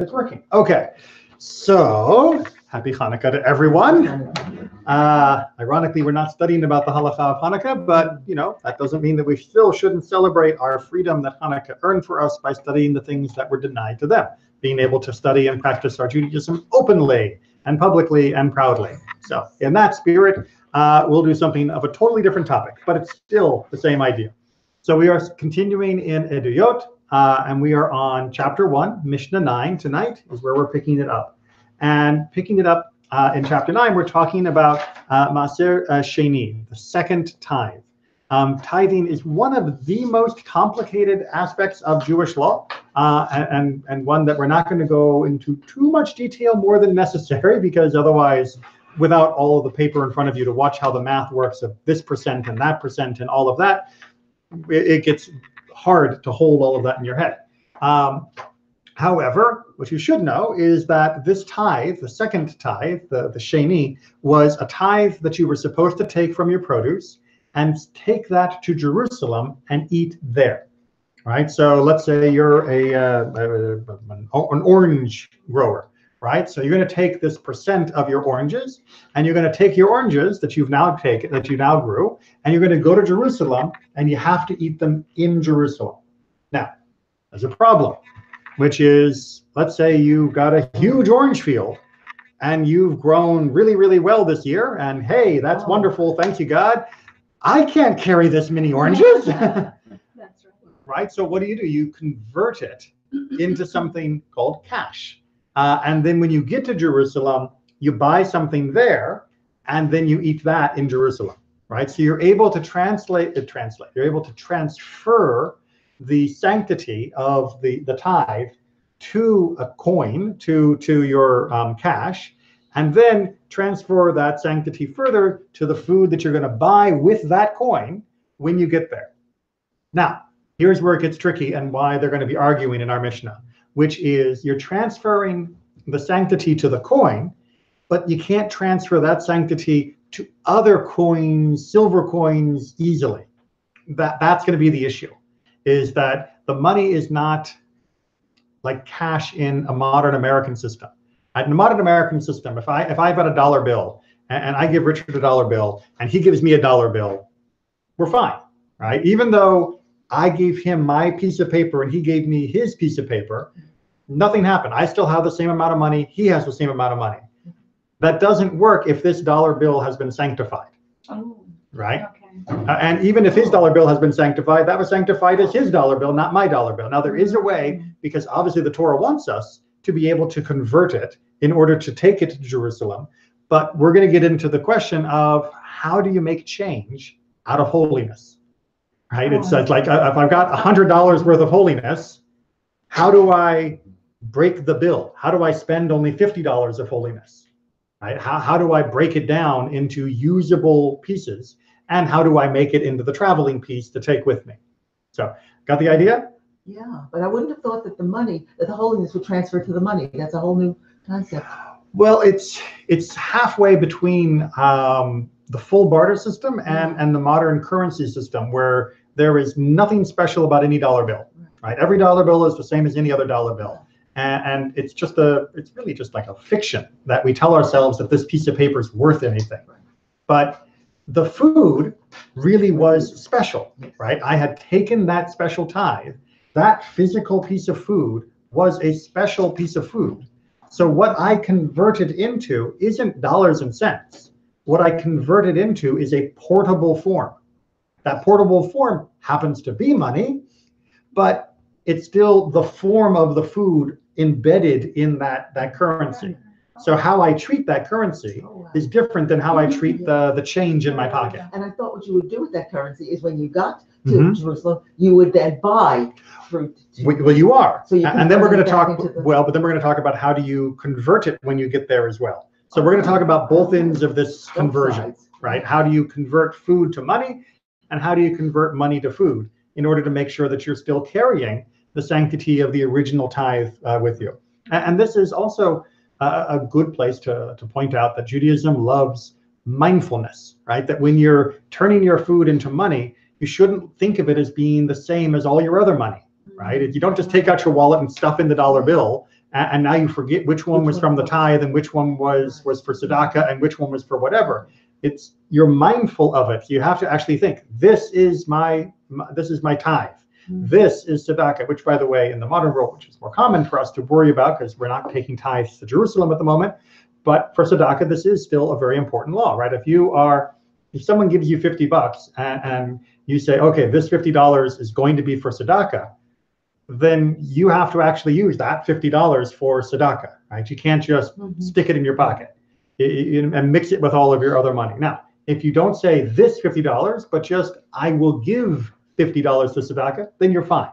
And it's working. Okay. So, happy Hanukkah to everyone. Ironically, we're not studying about the halacha of Hanukkah, but that doesn't mean that we still shouldn't celebrate our freedom that Hanukkah earned for us by studying the things that were denied to them, being able to study and practice our Judaism openly and publicly and proudly. So, in that spirit, we'll do something of a totally different topic, but it's still the same idea. So we are continuing in Eduyot, and we are on chapter 1, Mishnah 9 tonight is where we're picking it up. And picking it up in chapter 9, we're talking about Maser Sheni, the second tithe. Tithing is one of the most complicated aspects of Jewish law, and one that we're not going to go into too much detail more than necessary, because otherwise, without all of the paper in front of you to watch how the math works of this percent and that percent and all of that, it gets hard to hold all of that in your head. However, what you should know is that this tithe, the second tithe, the Sheni, was a tithe that you were supposed to take from your produce and take that to Jerusalem and eat there. Right? So let's say you're an orange grower. Right? So you're going to take this percent of your oranges, and you're going to take your oranges that you now grew, and you're going to go to Jerusalem, and you have to eat them in Jerusalem. Now, there's a problem, which is, let's say you've got a huge orange field, and you've grown really, really well this year, and hey, that's wonderful, thank you, God. I can't carry this many oranges. That's right. Right? So what do? You convert it into something called cash. And then when you get to Jerusalem, you buy something there, and then you eat that in Jerusalem, right? So you're able to you're able to transfer the sanctity of the tithe to a coin, to your cash, and then transfer that sanctity further to the food that you're going to buy with that coin when you get there. Now, here's where it gets tricky and why they're going to be arguing in our Mishnah, which is you're transferring the sanctity to the coin, but you can't transfer that sanctity to other coins, silver coins, easily. That's going to be the issue, is that the money is not like cash in a modern American system. In a modern American system, if I've got a dollar bill and I give Richard a dollar bill and he gives me a dollar bill, we're fine, right? Even though I gave him my piece of paper and he gave me his piece of paper, nothing happened. I still have the same amount of money. He has the same amount of money. That doesn't work if this dollar bill has been sanctified, right? Okay. And even if his dollar bill has been sanctified, that was sanctified as his dollar bill, not my dollar bill. Now, there is a way, because obviously the Torah wants us to be able to convert it in order to take it to Jerusalem. But we're going to get into the question of how do you make change out of holiness? Right? It's like if I've got $100 worth of holiness, how do I break the bill? How do I spend only $50 of holiness? Right? How do I break it down into usable pieces? And how do I make it into the traveling piece to take with me? So, got the idea? Yeah, but I wouldn't have thought that the holiness would transfer to the money. That's a whole new concept. Well, it's halfway between the full barter system and the modern currency system, where there is nothing special about any dollar bill, right? Every dollar bill is the same as any other dollar bill. And it's really just like a fiction that we tell ourselves that this piece of paper is worth anything. But the food really was special, right? I had taken that special tithe. That physical piece of food was a special piece of food. So what I converted into isn't dollars and cents. What I converted into is a portable form. That portable form happens to be money, but it's still the form of the food embedded in that currency. So how I treat that currency is different than how I treat the change in my pocket. And I thought what you would do with that currency is when you got to Jerusalem, you would then buy fruit. Well, you are. So and then we're going to talk, but then we're going to talk about how do you convert it when you get there as well. So we're going to talk about both ends of this conversion, right? How do you convert food to money, and how do you convert money to food in order to make sure that you're still carrying the sanctity of the original tithe with you. And this is also a good place to point out that Judaism loves mindfulness, right? That when you're turning your food into money, you shouldn't think of it as being the same as all your other money, right? You don't just take out your wallet and stuff in the dollar bill and now you forget which one was from the tithe and which one was for tzedakah and which one was for whatever. You're mindful of it. You have to actually think, this is my tithe. This is tzedakah, which, by the way, in the modern world, which is more common for us to worry about because we're not taking tithes to Jerusalem at the moment. But for tzedakah, this is still a very important law, right? If someone gives you $50 and you say, okay, this $50 is going to be for tzedakah, then you have to actually use that $50 for tzedakah, right? You can't just stick it in your pocket and mix it with all of your other money. Now, if you don't say this $50, but just I will give $50 to tzedakah, then you're fine.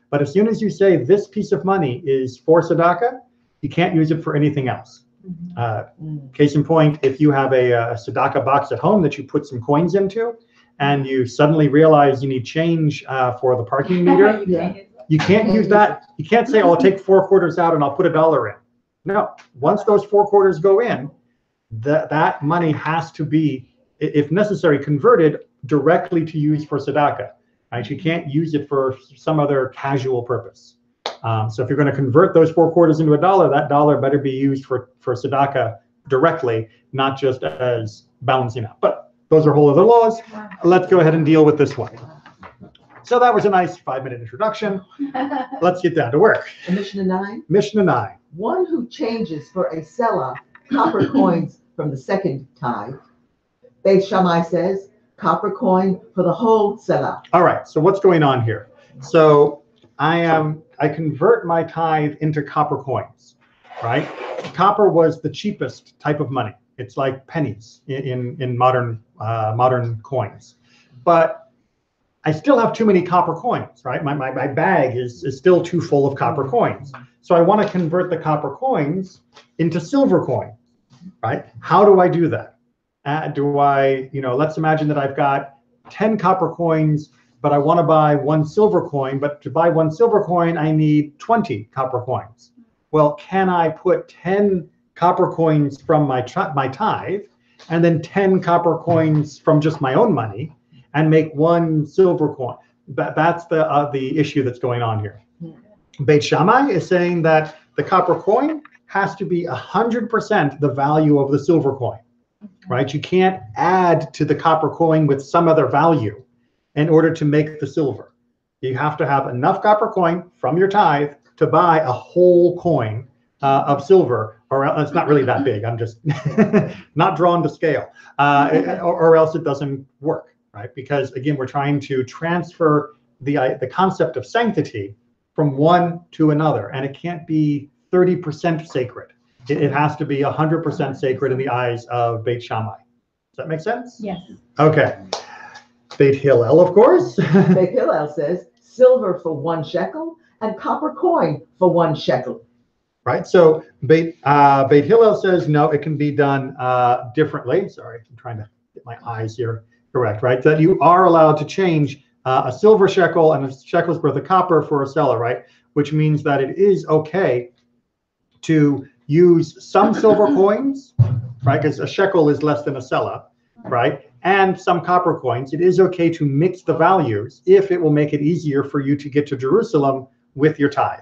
But as soon as you say this piece of money is for tzedakah, you can't use it for anything else. Case in point, if you have a tzedakah box at home that you put some coins into, and you suddenly realize you need change for the parking meter, you can't use that. You can't say, oh, I'll take 4 quarters out and I'll put $1 in. No, once those 4 quarters go in, that money has to be, if necessary, converted directly to use for tzedakah. Right? You can't use it for some other casual purpose. So if you're going to convert those 4 quarters into $1, that dollar better be used for tzedakah directly, not just as balancing out. But those are whole other laws. Let's go ahead and deal with this one. So that was a nice 5-minute introduction. Let's get down to work. Mishnah 9. Mishnah 9. One who changes for a selah copper coins from the second tithe. Beit Shammai says copper coin for the whole selah. All right. So what's going on here? So I convert my tithe into copper coins, right? Copper was the cheapest type of money. It's like pennies in modern coins. But I still have too many copper coins, right? My bag is still too full of copper coins. So I want to convert the copper coins into silver coins, right? How do I do that? Let's imagine that I've got 10 copper coins, but I want to buy 1 silver coin. But to buy 1 silver coin, I need 20 copper coins. Well, can I put 10 copper coins from my tithe and then 10 copper coins from just my own money and make 1 silver coin? That's the issue that's going on here. Beit Shammai is saying that the copper coin has to be 100% the value of the silver coin, right? You can't add to the copper coin with some other value in order to make the silver. You have to have enough copper coin from your tithe to buy a whole coin of silver, or it's not really that big. I'm just not drawn to scale, or else it doesn't work, right? Because again, we're trying to transfer the concept of sanctity from one to another, and it can't be 30% sacred. It has to be 100% sacred in the eyes of Beit Shammai. Does that make sense? Yes. Okay. Beit Hillel, of course. Beit Hillel says silver for 1 shekel and copper coin for 1 shekel. Right. So Beit Hillel says no, it can be done differently. Sorry, I'm trying to get my eyes here correct. Right. That you are allowed to change a silver shekel and a shekel's worth of copper for a selah, right? Which means that it is okay to use some silver coins, right? Because a shekel is less than a selah, right? And some copper coins. It is okay to mix the values if it will make it easier for you to get to Jerusalem with your tithe.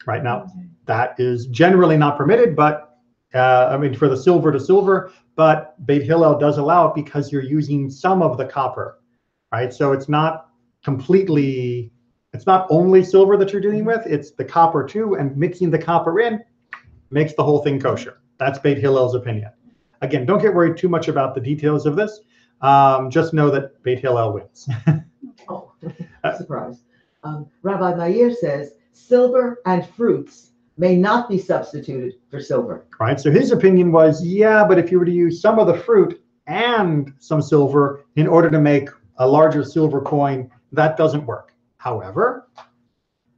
Right now, that is generally not permitted, but for the silver to silver, but Beit Hillel does allow it because you're using some of the copper, right? So it's not only silver that you're dealing with, it's the copper too, and mixing the copper in makes the whole thing kosher. That's Beit Hillel's opinion. Again, don't get worried too much about the details of this. Just know that Beit Hillel wins. Oh, surprise. Rabbi Meir says silver and fruits may not be substituted for silver. Right. So his opinion was, yeah, but if you were to use some of the fruit and some silver in order to make a larger silver coin, that doesn't work. However,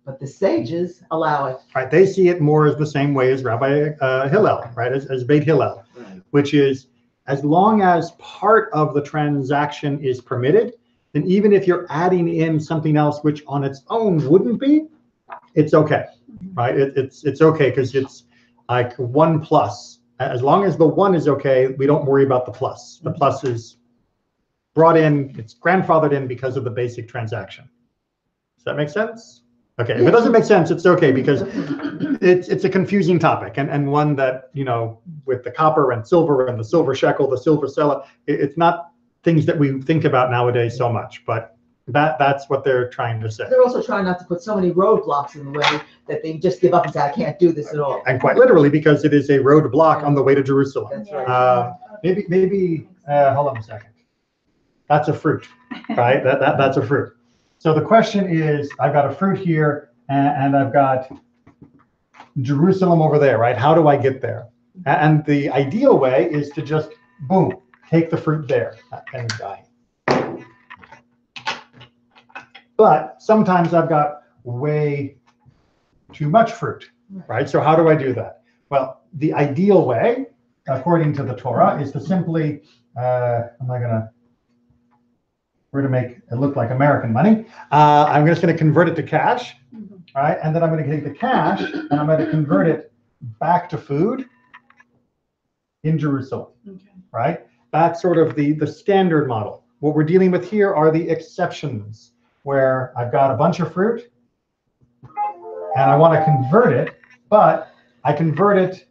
but the sages allow it. Right. They see it more as the same way as Rabbi Hillel, right? As Beit Hillel, right. Which is as long as part of the transaction is permitted, then even if you're adding in something else which on its own wouldn't be, it's okay, right? It's okay because it's like 1 plus. As long as the 1 is okay, we don't worry about the plus. The plus is brought in, it's grandfathered in because of the basic transaction. Does that make sense? Okay, if it doesn't make sense, it's okay, because it's a confusing topic, and one that, with the copper and silver and the silver shekel, the silver selah, it's not things that we think about nowadays so much, but that's what they're trying to say. They're also trying not to put so many roadblocks in the way that they just give up and say, I can't do this at all. And quite literally, because it is a roadblock on the way to Jerusalem. That's right. Maybe hold on a second. That's a fruit, right? That's a fruit. So the question is, I've got a fruit here, and I've got Jerusalem over there, right? How do I get there? And the ideal way is to just, boom, take the fruit there and die. But sometimes I've got way too much fruit, right? So how do I do that? Well, the ideal way, according to the Torah, is to simply, we're going to make it look like American money. I'm just going to convert it to cash, right? And then I'm going to take the cash and I'm going to convert it back to food in Jerusalem, right? That's sort of the standard model. What we're dealing with here are the exceptions, where I've got a bunch of fruit and I want to convert it, but I convert it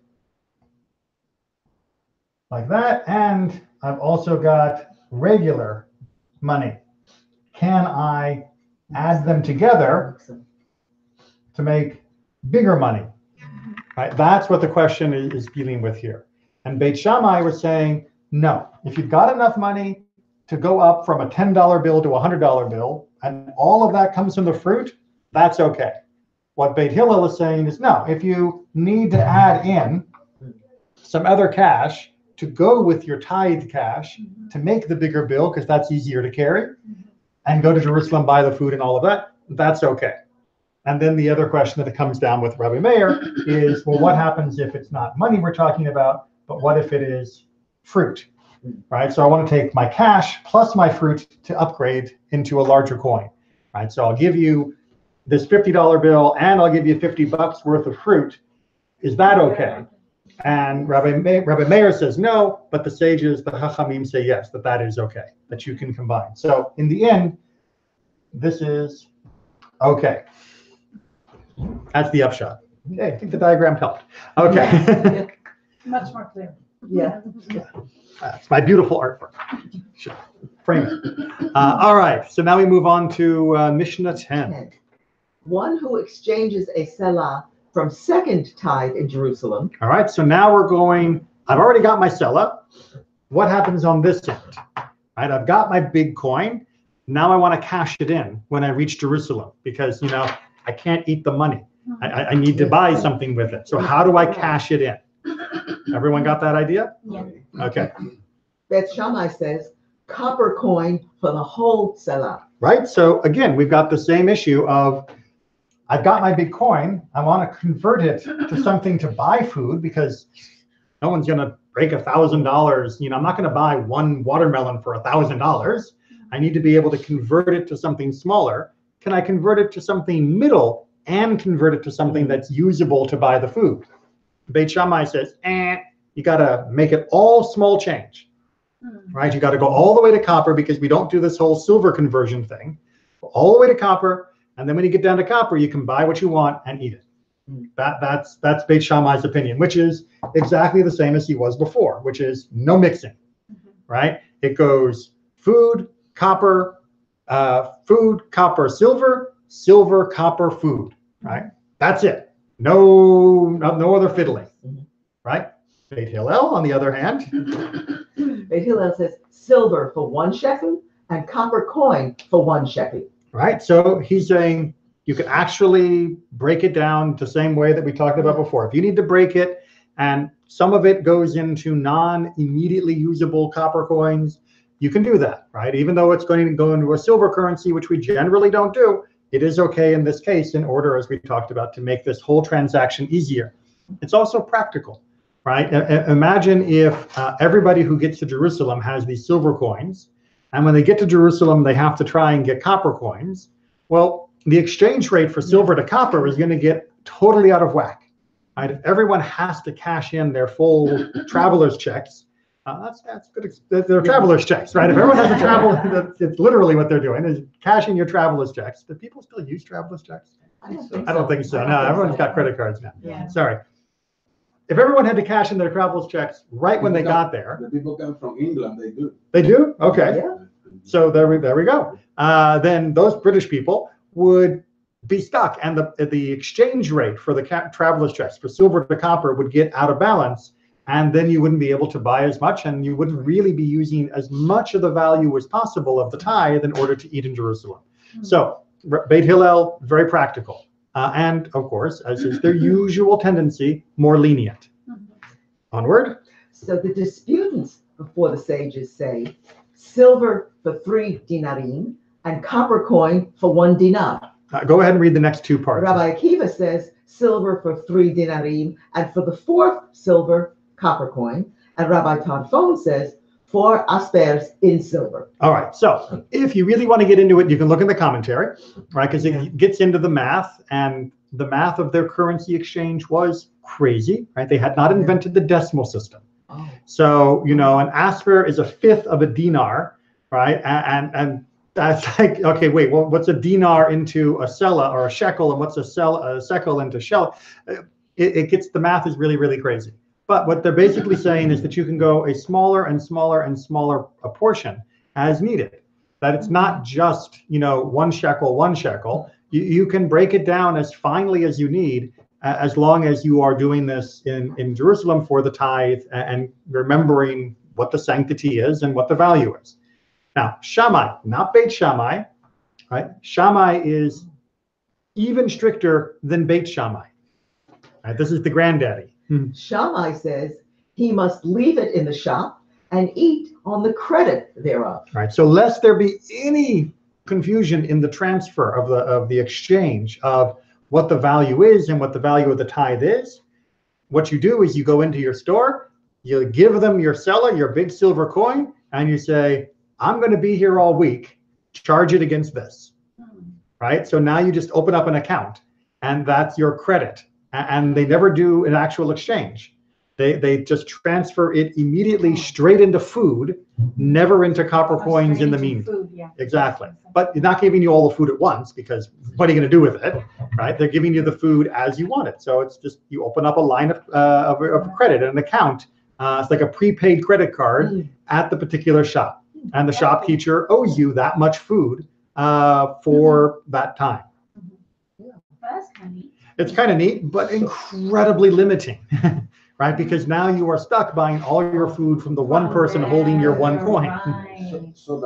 like that, and I've also got regular money. Can I add them together to make bigger money? Right? That's what the question is dealing with here. And Beit Shammai was saying, no, if you've got enough money to go up from a $10 bill to a $100 bill, and all of that comes from the fruit, that's okay. What Beit Hillel is saying is, no, if you need to add in some other cash to go with your tithe cash to make the bigger bill, because that's easier to carry, and go to Jerusalem, buy the food and all of that, that's okay. And then the other question that comes down with Rabbi Meir is, well, what happens if it's not money we're talking about, but what if it is fruit, right? So I want to take my cash plus my fruit to upgrade into a larger coin, right? So I'll give you this $50 bill and I'll give you $50 worth of fruit. Is that okay? And Rabbi Meir says no, but the sages, the Chachamim, say yes, that is okay, that you can combine. So in the end, this is okay. That's the upshot. Okay, I think the diagram helped. Okay. Yeah. Much more clear. Yeah. It's my beautiful artwork. Sure. Frame it. All right, so now we move on to Mishnah 10. One who exchanges a selah from second tithe in Jerusalem. All right, so now we're going, I've already got my selah. What happens on this end? Right, I've got my big coin. Now I want to cash it in when I reach Jerusalem, because, I can't eat the money. I need to buy something with it. So how do I cash it in? Everyone got that idea? Yeah. Okay. Beit Shammai says, copper coin for the whole selah. Right, so again, we've got the same issue of, I've got my big coin, I want to convert it to something to buy food, because no one's going to break $1,000. I'm not going to buy one watermelon for $1,000. I need to be able to convert it to something smaller. Can I convert it to something middle and convert it to something that's usable to buy the food? Beit Shammai says, you got to make it all small change, right? You got to go all the way to copper, because we don't do this whole silver conversion thing. All the way to copper, and then when you get down to copper, you can buy what you want and eat it. That's Beit Shammai's opinion, which is exactly the same as he was before, which is no mixing, right? It goes food, copper, silver, silver, copper, food, right? That's it. No other fiddling, right? Beit Hillel, on the other hand. Beit Hillel says silver for 1 shekel and copper coin for 1 shekel. Right, so he's saying you can actually break it down the same way that we talked about before. If you need to break it, and some of it goes into non-immediately usable copper coins, you can do that, right? Even though it's going to go into a silver currency, which we generally don't do, it is okay in this case, in order, as we talked about, to make this whole transaction easier. It's also practical, right? Imagine if everybody who gets to Jerusalem has these silver coins, and when they get to Jerusalem, they have to try and get copper coins. Well, the exchange rate for silver to copper is going to get totally out of whack, right? If everyone has to cash in their full traveler's checks, that's good. They're traveler's checks, right? If everyone has to travel, it's literally what they're doing, is cashing your traveler's checks. Do people still use traveler's checks? I don't think so. No, everyone's got credit cards now. Yeah. Sorry. If everyone had to cash in their traveler's checks right when they got there. The people come from England, they do. They do? Okay. Yeah. So there we go. Then those British people would be stuck, and the exchange rate for the traveler's checks for silver to copper would get out of balance, and then you wouldn't be able to buy as much, and you wouldn't really be using as much of the value as possible of the tithe in order to eat in Jerusalem. So Beit Hillel, very practical. And of course, as is their usual tendency, more lenient. Onward. So the disputants before the sages say, silver for 3 dinarim and copper coin for 1 dinar. Go ahead and read the next two parts. Rabbi Akiva says, silver for 3 dinarim and for the 4th silver, copper coin. And Rabbi Tarfon says, 4 aspers in silver. All right, so if you really want to get into it, you can look in the commentary, right? Because it gets into the math, and the math of their currency exchange was crazy, right? They had not invented the decimal system. Oh. So, you know, an asper is a 1/5 of a dinar, right? And that's like, okay, wait, well, what's a dinar into a sella or a shekel, and what's a shekel into shell? It gets, the math is really, really crazy. But what they're basically saying is that you can go a smaller and smaller and smaller a portion as needed. That it's not just, you know, 1 shekel, 1 shekel. You can break it down as finely as you need, as long as you are doing this in Jerusalem for the tithe and remembering what the sanctity is and what the value is. Now, Shammai, not Beit Shammai, right? Shammai is even stricter than Beit Shammai. Right? This is the granddaddy. Shammai says he must leave it in the shop and eat on the credit thereof. Right. So lest there be any confusion in the transfer of the exchange of what the value is and what the value of the tithe is, what you do is you go into your store, you give them your seller, your big silver coin, and you say, I'm going to be here all week, charge it against this. Right. So now you just open up an account, and that's your credit. And they never do an actual exchange. They just transfer it immediately straight into food, never into copper coins in the meantime. Food, yeah. Exactly. But they're not giving you all the food at once, because what are you going to do with it, right? They're giving you the food as you want it. So it's just, you open up a line of credit, an account. It's like a prepaid credit card at the particular shop. And the shop teacher owes you that much food for that time. That's kind of neat. It's kind of neat, but incredibly limiting, right? Because now you are stuck buying all your food from the one person holding your 1 coin. Right. So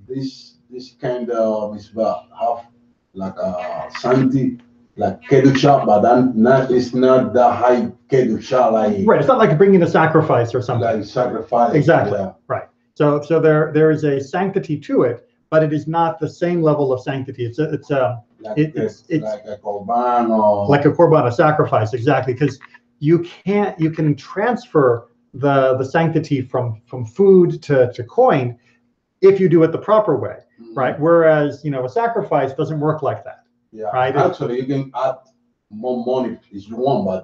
this kind of mitzvah have like a sanctity, like kedusha, but then it's not the high kedusha like. Right, it's not like bringing a sacrifice or something. Like sacrifice. Exactly, Yeah. right. So there is a sanctity to it, but it is not the same level of sanctity. It's Like it's like a korban or like a korban, a sacrifice, exactly, because you can transfer the sanctity from food to coin if you do it the proper way, right? Whereas, you know, a sacrifice doesn't work like that. Yeah. Right. Actually, you can add more money if you want, but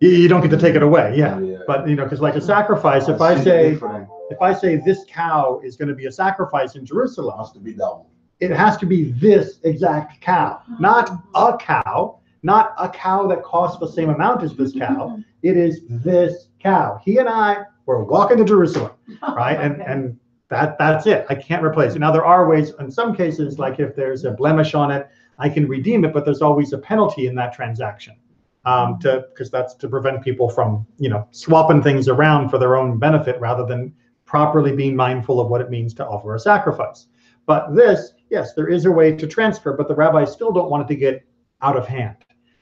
You don't get to take it away, yeah. Yeah. But, you know, because like a sacrifice, if I say this cow is going to be a sacrifice in Jerusalem, has to be that one. it has to be this exact cow, not a cow that costs the same amount as this cow. It is this cow. He and I were walking to Jerusalem, right? And that's it. I can't replace it. Now, there are ways, in some cases, like if there's a blemish on it, I can redeem it, but there's always a penalty in that transaction, because that's to prevent people from, you know, swapping things around for their own benefit rather than properly being mindful of what it means to offer a sacrifice. But this, yes, there is a way to transfer, but the rabbis still don't want it to get out of hand.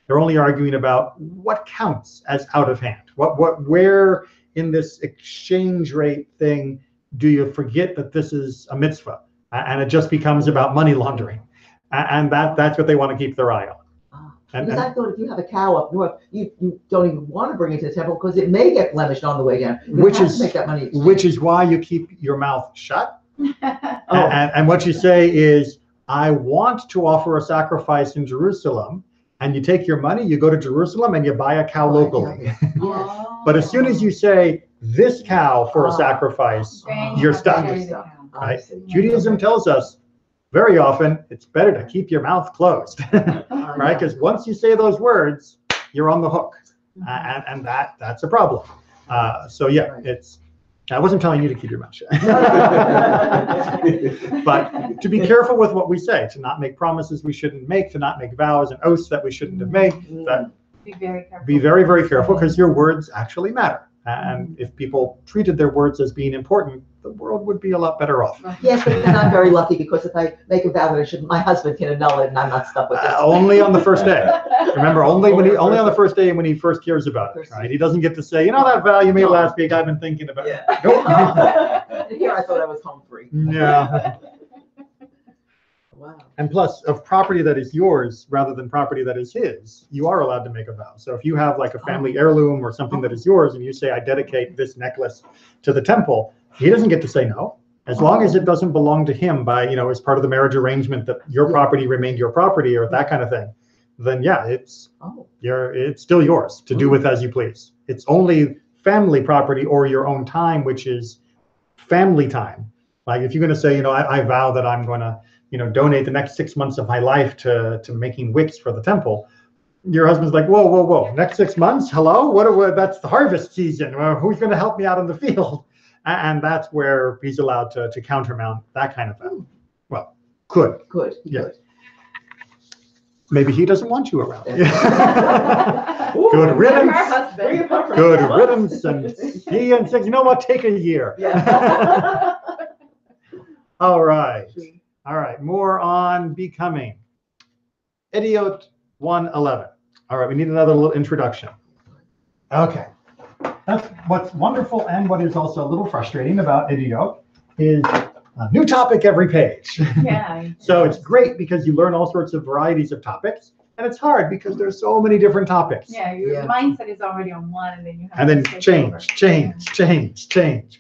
They're only arguing about what counts as out of hand. Where in this exchange rate thing do you forget that this is a mitzvah, and it just becomes about money laundering, and that's what they want to keep their eye on. Because I thought if you have a cow up north, you don't even want to bring it to the temple because it may get blemished on the way down. Which is make that money exchange. which is why you keep your mouth shut. And what you say is, I want to offer a sacrifice in Jerusalem, and you take your money, you go to Jerusalem, and you buy a cow locally. Yes. But as soon as you say this cow for a sacrifice, you're stuck. Right? Judaism tells us very often it's better to keep your mouth closed. right? Because once you say those words, you're on the hook, and that's a problem. So yeah, I wasn't telling you to keep your mouth shut, but to be careful with what we say, to not make promises we shouldn't make, to not make vows and oaths that we shouldn't have made. That Be very careful. be very, very careful, because your words actually matter. And if people treated their words as being important, the world would be a lot better off. Yes, but then I'm very lucky, because if I make a vow that I shouldn't, my husband can annul it and I'm not stuck with it. Only on the first day. Remember, only on the first day when he first hears about it, right? He doesn't get to say, that vow you made last week, I've been thinking about it. Nope. And here I thought I was home free. Yeah. Wow. And plus, of property that is yours rather than property that is his, you are allowed to make a vow. So if you have like a family heirloom or something that is yours, and you say, I dedicate this necklace to the temple, he doesn't get to say no. As long as it doesn't belong to him by, as part of the marriage arrangement that your property remained your property or that kind of thing, then yeah, it's still yours to do with as you please. It's only family property or your own time, which is family time. Like if you're going to say, I vow that I'm going to, donate the next 6 months of my life to making wicks for the temple. Your husband's like, whoa, next 6 months? Hello? That's the harvest season. Who's going to help me out in the field? And that's where he's allowed to countermount that kind of vow. Well, could. Yeah. Maybe he doesn't want you around. Ooh, Good riddance. Bring him home for Good 6 months. riddance. And he and says, you know what? Take a year. Yeah. All right. More on becoming. Eduyot 1:11. All right, we need another little introduction. Okay. That's what's wonderful, and what is also a little frustrating about Eduyot is a new topic every page. Yeah. So it's great because you learn all sorts of varieties of topics, and it's hard because there's so many different topics. Yeah, your mindset is already on one, and then you have And then to take over. change.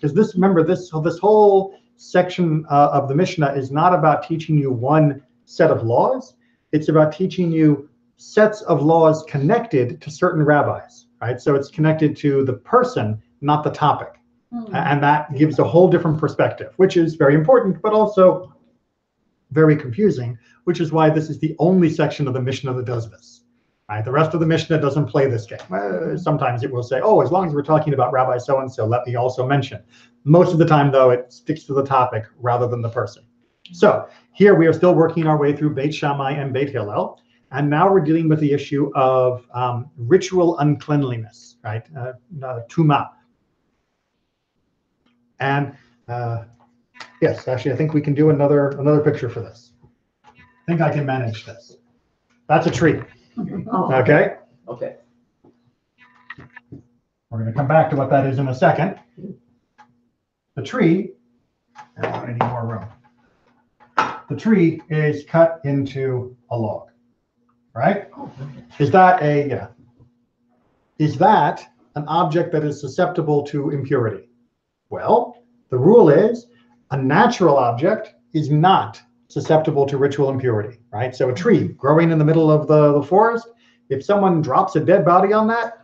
Because remember, this whole section of the Mishnah is not about teaching you one set of laws. It's about teaching you sets of laws connected to certain rabbis, right? So it's connected to the person, not the topic. And that gives a whole different perspective, which is very important, but also very confusing, which is why this is the only section of the Mishnah that does this. Right? The rest of the Mishnah doesn't play this game. Sometimes it will say, as long as we're talking about Rabbi so-and-so, let me also mention. Most of the time, though, it sticks to the topic rather than the person. So here we are still working our way through Beit Shammai and Beit Hillel, and now we're dealing with the issue of ritual uncleanliness, right? Tumah. And yes, actually, I think we can do another picture for this. I think I can manage this. That's a tree. Okay. Okay. We're going to come back to what that is in a second. The tree, I need more room. The tree is cut into a log, right? Is that an object that is susceptible to impurity? Well, the rule is a natural object is not susceptible to ritual impurity, right? So a tree growing in the middle of the forest, if someone drops a dead body on that,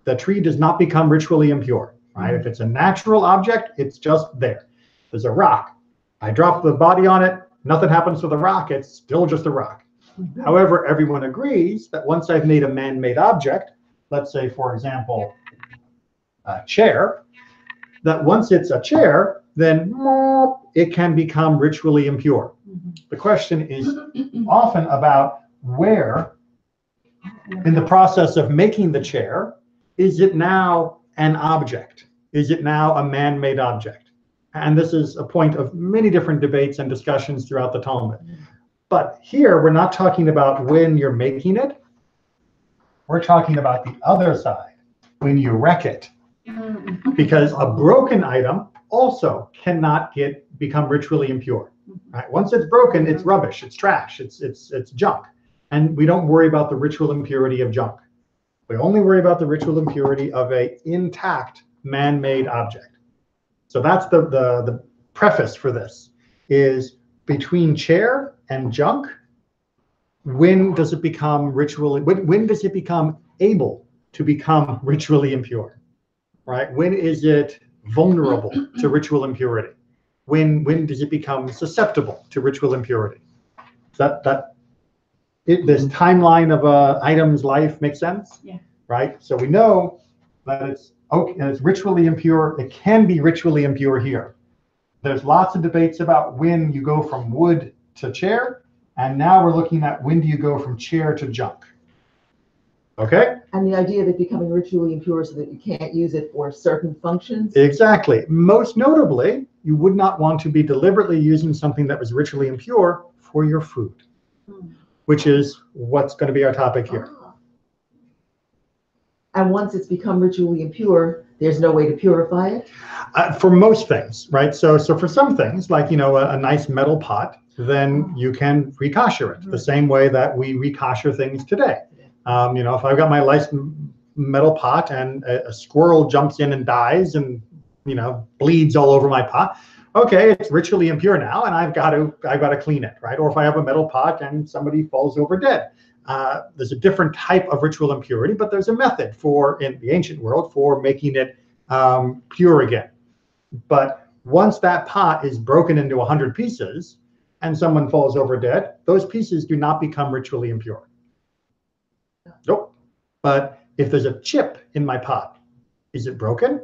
the tree does not become ritually impure, right? If it's a natural object, it's just there. There's a rock. I drop the body on it, nothing happens to the rock, it's still just a rock. However, everyone agrees that once I've made a man-made object, let's say, for example, a chair, that once it's a chair, then it can become ritually impure. The question is often about where, in the process of making the chair, is it now an object? Is it now a man-made object? And this is a point of many different debates and discussions throughout the Talmud. But here, we're not talking about when you're making it. We're talking about the other side, when you wreck it. Because a broken item also cannot become ritually impure. Right? Once it's broken, it's rubbish, it's trash, it's junk. And we don't worry about the ritual impurity of junk. We only worry about the ritual impurity of an intact man-made object. So that's the preface for this, is between chair and junk, when does it become when does it become able to become ritually impure? Right? When is it vulnerable to ritual impurity? When does it become susceptible to ritual impurity? That this timeline of a item's life makes sense? Yeah. Right? So we know that it's okay, and it's ritually impure. It can be ritually impure here. There's lots of debates about when you go from wood to chair, and now we're looking at when do you go from chair to junk. Okay? And the idea of it becoming ritually impure so that you can't use it for certain functions? Exactly. Most notably, you would not want to be deliberately using something that was ritually impure for your food, which is what's going to be our topic here. Ah. And once it's become ritually impure, there's no way to purify it? For most things, right? So for some things, like, a nice metal pot, then you can rekosher it the same way that we rekosher things today. If I've got my nice metal pot and a squirrel jumps in and dies and, bleeds all over my pot, okay, it's ritually impure now, and I've got to clean it, right? Or if I have a metal pot and somebody falls over dead, there's a different type of ritual impurity, but there's a method in the ancient world for making it pure again. But once that pot is broken into 100 pieces and someone falls over dead, those pieces do not become ritually impure. Nope. But if there's a chip in my pot, is it broken?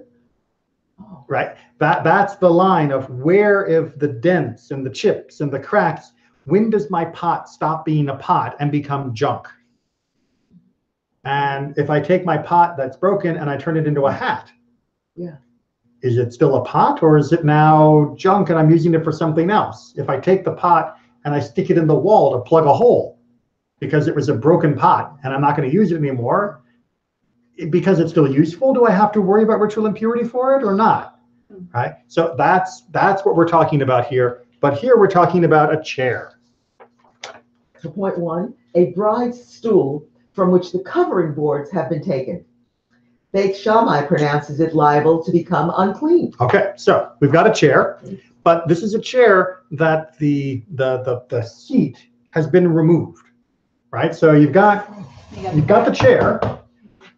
Oh. Right? That's the line of where, if the dents and the chips and the cracks, when does my pot stop being a pot and become junk? And if I take my pot that's broken and I turn it into a hat, is it still a pot, or is it now junk and I'm using it for something else? If I take the pot and I stick it in the wall to plug a hole because it was a broken pot and I'm not going to use it anymore, because it's still useful, do I have to worry about ritual impurity for it or not? Right? So that's what we're talking about here. But here we're talking about a chair. So point 1, a bride's stool from which the covering boards have been taken. Beit Shammai pronounces it liable to become unclean. Okay, so we've got a chair, but this is a chair that the seat has been removed, right? So you've got the chair,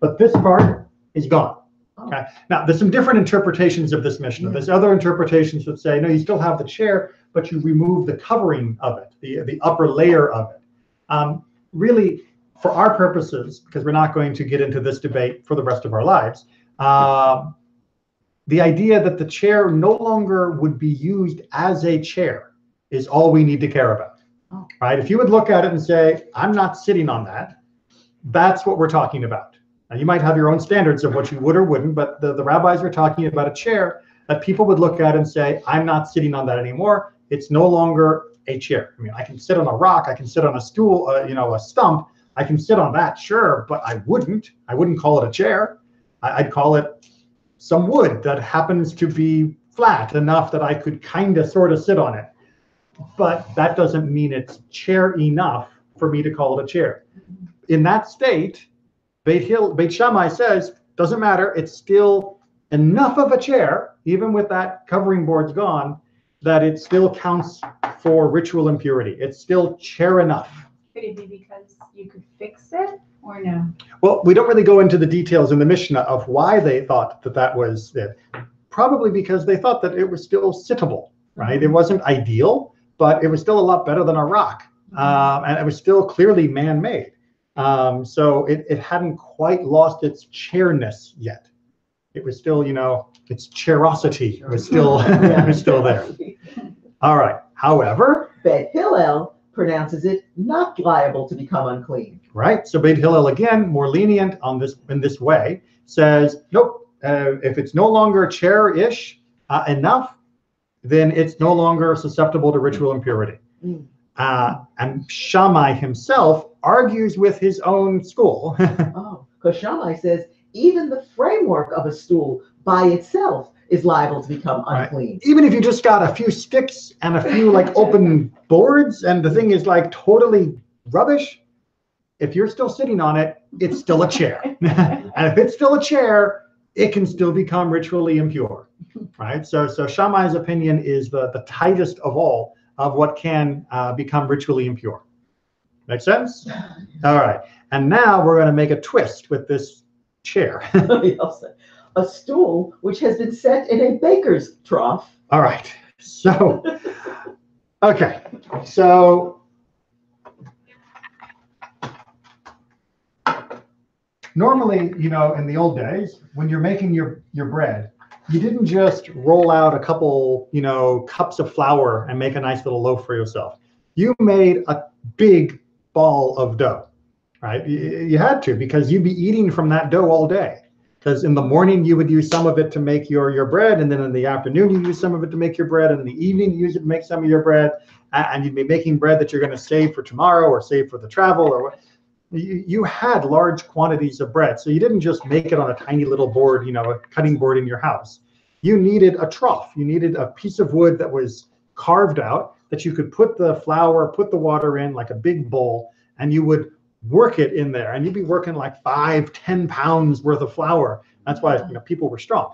but this part is gone. Okay. Now, there's some different interpretations of this Mishnah. There's other interpretations that say, no, you still have the chair, but you remove the covering of it, the upper layer of it. Really, for our purposes, because we're not going to get into this debate for the rest of our lives, the idea that the chair no longer would be used as a chair is all we need to care about. Right? If you would look at it and say, I'm not sitting on that, that's what we're talking about. Now, you might have your own standards of what you would or wouldn't, but the rabbis are talking about a chair that people would look at and say, I'm not sitting on that anymore. It's no longer a chair. I mean, I can sit on a rock, I can sit on a stool, a stump. I can sit on that, sure, but I wouldn't call it a chair. I'd call it some wood that happens to be flat enough that I could kind of sort of sit on it. But that doesn't mean it's chair enough for me to call it a chair. In that state, Beit Shammai says, doesn't matter, it's still enough of a chair, even with that covering board's gone, that it still counts for ritual impurity. It's still chair enough. Could it be because you could fix it or no? Well, we don't really go into the details in the Mishnah of why they thought that was it. Probably because they thought that it was still sittable, right? It wasn't ideal, but it was still a lot better than a rock. And it was still clearly man-made. So it hadn't quite lost its chairness yet. It was still, its chairosity was still was still there. All right. However, Beit Hillel pronounces it not liable to become unclean. Right. So Beit Hillel, again, more lenient on this in this way, says, nope. If it's no longer chair-ish enough, then it's no longer susceptible to ritual impurity. And Shammai himself argues with his own school. Because Shammai says even the framework of a stool by itself is liable to become unclean. Right. Even if you just got a few sticks and a few open boards and the thing is totally rubbish, if you're still sitting on it, it's still a chair. And if it's still a chair, it can still become ritually impure. Right? So Shammai's opinion is the tightest of all of what can become ritually impure. Make sense? All right. And now we're going to make a twist with this chair. A stool which has been set in a baker's trough. All right. So, okay. So normally, in the old days, when you're making your bread, you didn't just roll out a couple, cups of flour and make a nice little loaf for yourself. You made a big ball of dough, right? You had to, because you'd be eating from that dough all day. Because in the morning you would use some of it to make your bread, and then in the afternoon you use some of it to make your bread, and in the evening you use it to make some of your bread, and you'd be making bread that you're going to save for tomorrow or save for the travel or what. You had large quantities of bread, so you didn't just make it on a tiny little board, a cutting board in your house. You needed a trough. You needed a piece of wood that was carved out that you could put the flour, put the water in like a big bowl, and you would work it in there, and you'd be working like 5-10 pounds worth of flour. That's why people were strong.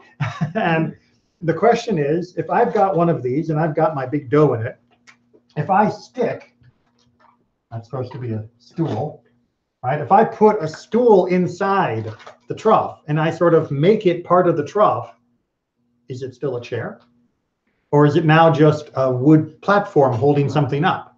And the question is, if I've got one of these and I've got my big dough in it, if I stick, that's supposed to be a stool, right? If I put a stool inside the trough and I sort of make it part of the trough, is it still a chair? Or is it now just a wood platform holding something up?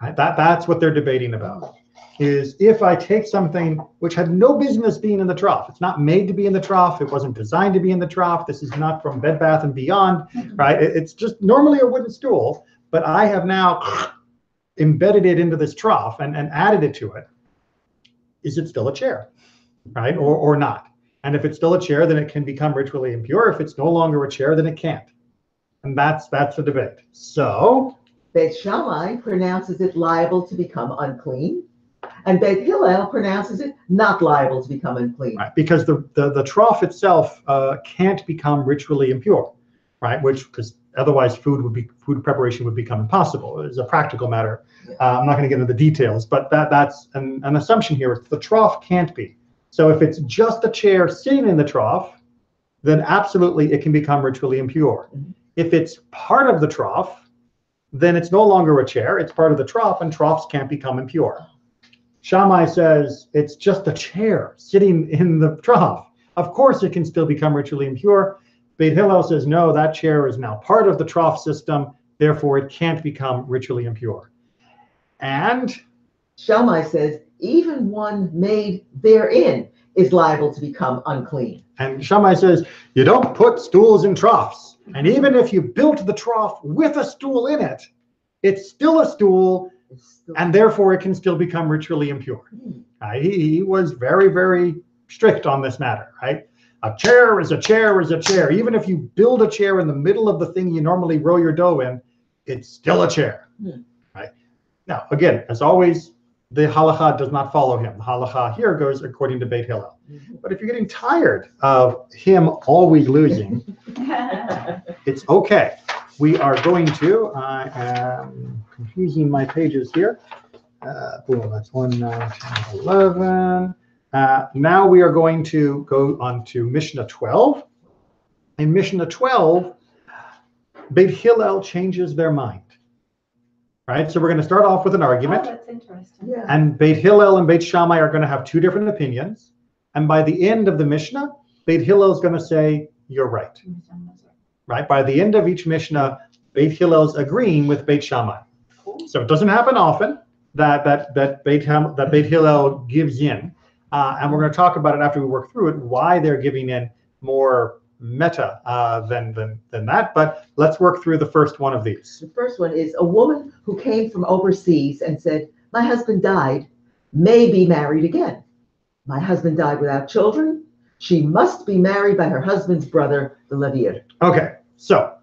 Right? That's what they're debating about. Is if I take something which had no business being in the trough, it's not made to be in the trough, it wasn't designed to be in the trough, this is not from Bed Bath & Beyond, right? It's just normally a wooden stool, but I have now embedded it into this trough and added it to it. Is it still a chair, right? Or not? And if it's still a chair, then it can become ritually impure. If it's no longer a chair, then it can't. And that's the debate. So Beit Shammai pronounces it liable to become unclean, and Beit Hillel pronounces it not liable to become unclean. Right, because the trough itself can't become ritually impure, right? Because otherwise food preparation would become impossible. It's a practical matter. I'm not going to get into the details, but that's an assumption here. The trough can't be. So if it's just a chair sitting in the trough, then absolutely it can become ritually impure. Mm-hmm. If it's part of the trough, then it's no longer a chair, it's part of the trough, and troughs can't become impure. Shammai says it's just a chair sitting in the trough. Of course it can still become ritually impure. Beit Hillel says, no, that chair is now part of the trough system, therefore it can't become ritually impure. And Shammai says, even one made therein is liable to become unclean. And Shammai says, you don't put stools in troughs. And even if you built the trough with a stool in it, it's still a stool, and therefore it can still become ritually impure. He was very, very strict on this matter, right? A chair is a chair is a chair. Even if you build a chair in the middle of the thing you normally roll your dough in, it's still a chair, right? Now, again, as always, the halacha does not follow him. The halacha here goes according to Beit Hillel. But if you're getting tired of him always losing, it's okay. We are going to, I am confusing my pages here. Boom, that's 1, 9, 10, 11. Now we are going to go on to Mishnah 12. In Mishnah 12, Beit Hillel changes their mind. Right, so we're going to start off with an argument. Oh, that's interesting. Yeah. And Beit Hillel and Beit Shammai are going to have two different opinions. And by the end of the Mishnah, Beit Hillel is going to say, you're right. Right, by the end of each Mishnah, Beit Hillel is agreeing with Beit Shammai. So it doesn't happen often that Beit Hillel gives in. And we're going to talk about it after we work through it, why they're giving in more meta than that, but let's work through the first one of these. The first one is a woman who came from overseas and said, my husband died, may be married again. My husband died without children. She must be married by her husband's brother, the Levir. Okay, so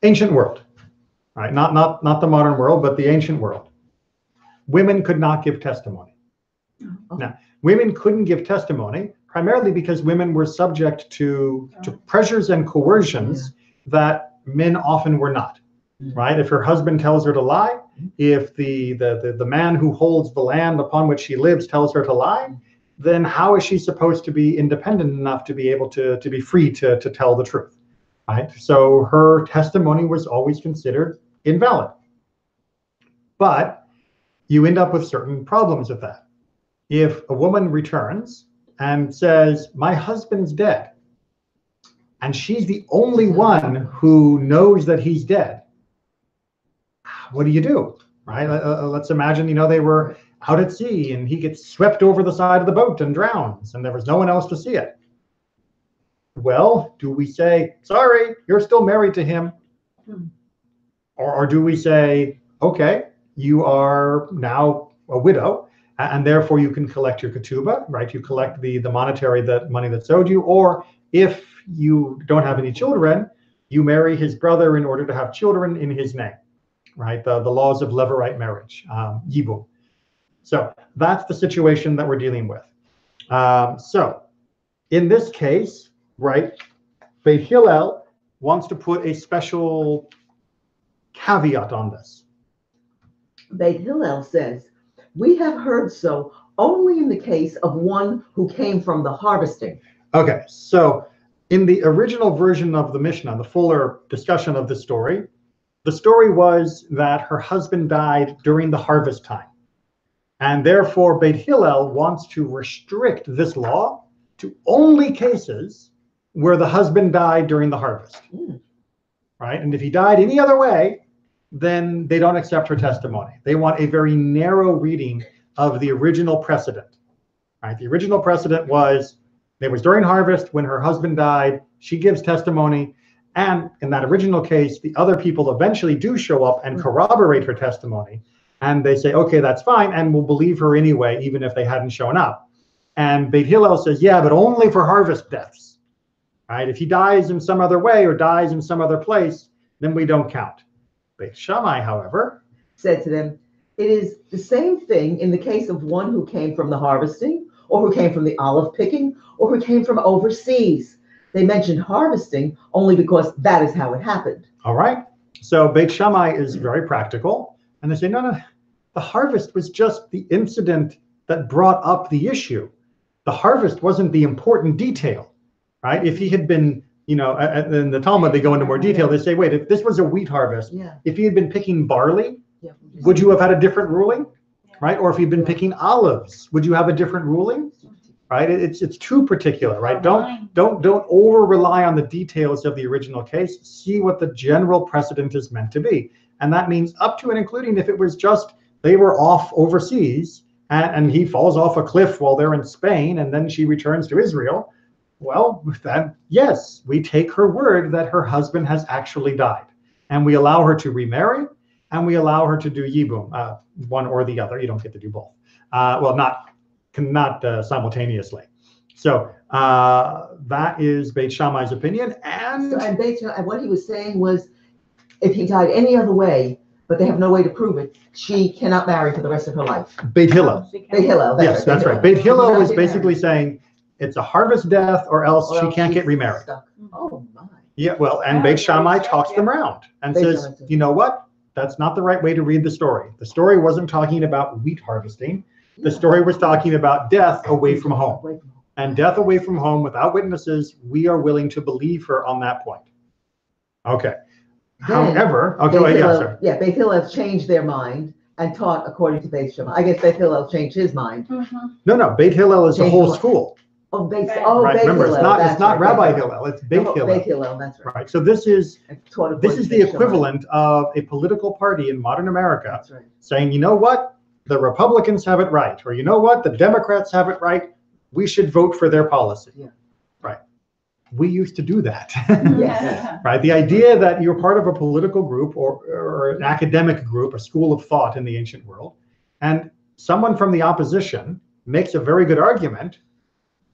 ancient world, right? Not the modern world, but the ancient world. Women could not give testimony. Oh. Now, women couldn't give testimony primarily because women were subject to pressures and coercions that men often were not, right? If her husband tells her to lie, if the man who holds the land upon which she lives tells her to lie, then how is she supposed to be independent enough to be able to be free to tell the truth, right? So her testimony was always considered invalid. But you end up with certain problems with that. If a woman returns and says, my husband's dead, and she's the only one who knows that he's dead, what do you do, right? Let's imagine, they were out at sea and he gets swept over the side of the boat and drowns and there was no one else to see it. Well, do we say, sorry, you're still married to him? Or do we say, okay, you are now a widow and therefore you can collect your ketubah, right? You collect the monetary money that's owed you. Or if you don't have any children, you marry his brother in order to have children in his name, right? The laws of levirate marriage, yibum. So that's the situation that we're dealing with. So in this case, right, Beit Hillel wants to put a special caveat on this. Beit Hillel says, we have heard so only in the case of one who came from the harvesting. Okay, so in the original version of the Mishnah, the fuller discussion of the story was that her husband died during the harvest time. And therefore, Beit Hillel wants to restrict this law to only cases where the husband died during the harvest, right? And if he died any other way, then they don't accept her testimony. They want a very narrow reading of the original precedent, right? The original precedent was, it was during harvest when her husband died, she gives testimony, and in that original case, the other people eventually do show up and corroborate her testimony, and they say, okay, that's fine, and we'll believe her anyway, even if they hadn't shown up. And Beit Hillel says, yeah, but only for harvest deaths, right? If he dies in some other way or dies in some other place, then we don't count. Beit Shammai, however, said to them, it is the same thing in the case of one who came from the harvesting, or who came from the olive picking, or who came from overseas. They mentioned harvesting only because that is how it happened. All right. So Beit Shammai is very practical. And they say, no, the harvest was just the incident that brought up the issue. The harvest wasn't the important detail, right? If he had been, in the Talmud, they go into more detail. They say, wait, if this was a wheat harvest, if he had been picking barley, would you have had a different ruling, right? Or if he'd been picking olives, would you have a different ruling, right? It's too particular, right? Don't over rely on the details of the original case. See what the general precedent is meant to be. And that means up to and including if it was just they were off overseas and he falls off a cliff while they're in Spain and then she returns to Israel. Well, then, yes, we take her word that her husband has actually died. And we allow her to remarry and we allow her to do yibum, one or the other. You don't get to do both. Well, not simultaneously. So that is Beit Shammai's opinion. And Beit Shammai, what he was saying was, if he died any other way, but they have no way to prove it, she cannot marry for the rest of her life. Beit Hillel. Beit Hillel. Yes, that's right. Beit Hillel is basically saying it's a harvest death or else she can't get remarried. Stuck. Oh my. Yeah, well, and Beit Shammai talks them around and says, you know what? That's not the right way to read the story. The story wasn't talking about wheat harvesting. The story was talking about death away from home. And death away from home without witnesses, we are willing to believe her on that point. Okay. However, Beit Hillel changed their mind and taught according to Beit Shammai. I guess Beit Hillel changed his mind. No, Beit Hillel is the whole school. Oh, Beit right. Remember, Hillel. It's not Rabbi Hillel. It's Beit Hillel. Beit Hillel, that's right. Right. So this is the equivalent of a political party in modern America saying, you know what, the Republicans have it right, or you know what, the Democrats have it right. We should vote for their policy. Yeah. Right. We used to do that. Yes. Right. The idea that you're part of a political group or an academic group, a school of thought in the ancient world, and someone from the opposition makes a very good argument.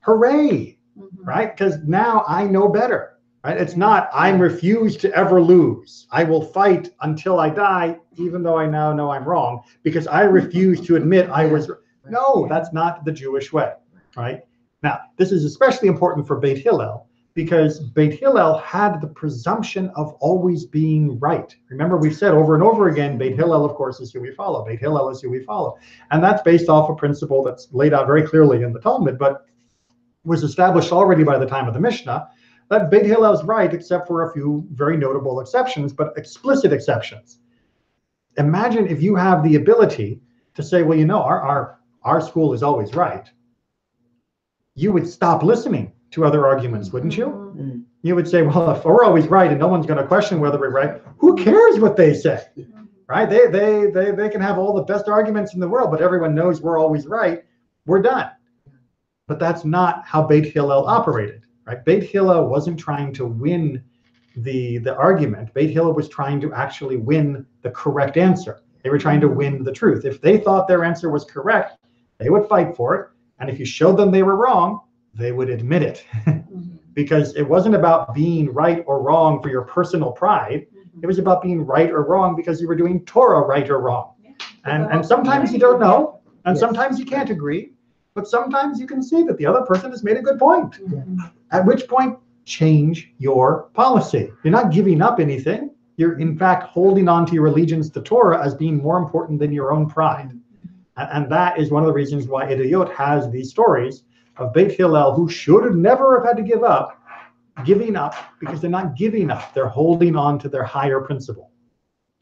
Hooray, right? Because now I know better, right? It's not, I'm refused to ever lose. I will fight until I die, even though I now know I'm wrong, because I refuse to admit I was. No, that's not the Jewish way, right? Now, this is especially important for Beit Hillel, because Beit Hillel had the presumption of always being right. Remember, we've said over and over again, Beit Hillel, of course, is who we follow. Beit Hillel is who we follow. And that's based off a principle that's laid out very clearly in the Talmud, but was established already by the time of the Mishnah, that Beit Hillel is right, except for a few very notable exceptions, but explicit exceptions. Imagine if you have the ability to say, well, you know, our school is always right. You would stop listening to other arguments, wouldn't you? Mm-hmm. You would say, well, if we're always right and no one's going to question whether we're right, who cares what they say? right? They can have all the best arguments in the world, but everyone knows we're always right. We're done. But that's not how Beit Hillel operated, right? Beit Hillel wasn't trying to win the argument. Beit Hillel was trying to actually win the correct answer. They were trying to win the truth. If they thought their answer was correct, they would fight for it. And if you showed them they were wrong, they would admit it. Because it wasn't about being right or wrong for your personal pride. It was about being right or wrong because you were doing Torah right or wrong. And sometimes you don't know, and sometimes you can't agree, but sometimes you can see that the other person has made a good point. At which point, change your policy. You're not giving up anything. You're in fact holding on to your allegiance to Torah as being more important than your own pride. And that is one of the reasons why Eduyot has these stories of Beit Hillel who should never have had to give up, giving up because they're not giving up. They're holding on to their higher principle.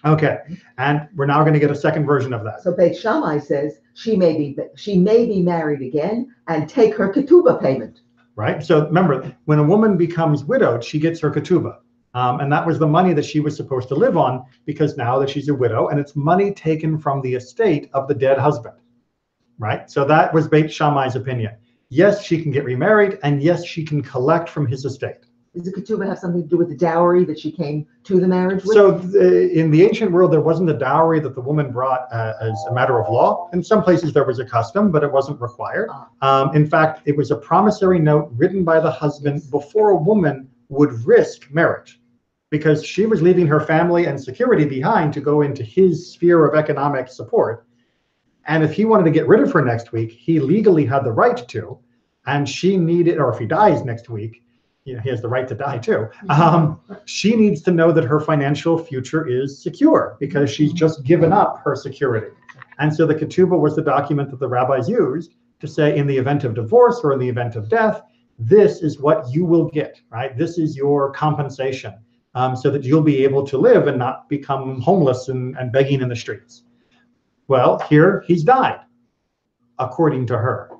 Okay, and we're now going to get a second version of that. So Beit Shammai says she may be married again and take her ketubah payment. Right. So remember, when a woman becomes widowed, she gets her ketubah. And that was the money that she was supposed to live on because now that she's a widow, and it's money taken from the estate of the dead husband. Right. So that was Beit Shammai's opinion. Yes, she can get remarried, and yes, she can collect from his estate. Does the ketubah have something to do with the dowry that she came to the marriage with? So in the ancient world, there wasn't a dowry that the woman brought as a matter of law. In some places, there was a custom, but it wasn't required. In fact, it was a promissory note written by the husband before a woman would risk marriage, because she was leaving her family and security behind to go into his sphere of economic support. And if he wanted to get rid of her next week, he legally had the right to, and she needed, or if he dies next week, he has the right to die too. She needs to know that her financial future is secure because she's just given up her security. And so the ketubah was the document that the rabbis used to say, in the event of divorce or in the event of death, this is what you will get, right? This is your compensation, so that you'll be able to live and not become homeless and begging in the streets. Well, here he's died, according to her.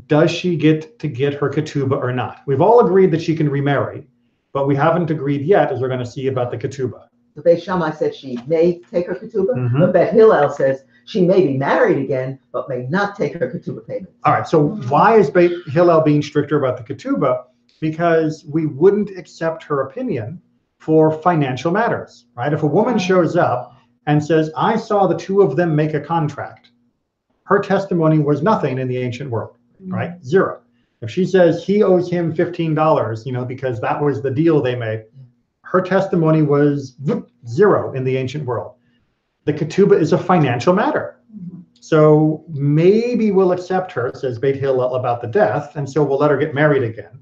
Does she get to get her ketubah or not? We've all agreed that she can remarry, but we haven't agreed yet, as we're going to see, about the ketubah. The Beit Shammai said she may take her ketubah, but Beit Hillel says she may be married again, but may not take her ketubah payment. All right, so why is Beit Hillel being stricter about the ketubah? Because we wouldn't accept her opinion for financial matters, right? If a woman shows up and says, I saw the two of them make a contract, her testimony was nothing in the ancient world, right? Zero. If she says he owes him $15, because that was the deal they made, her testimony was zero in the ancient world. The ketubah is a financial matter. So maybe we'll accept her, says Beit Hillel, about the death, and so we'll let her get married again.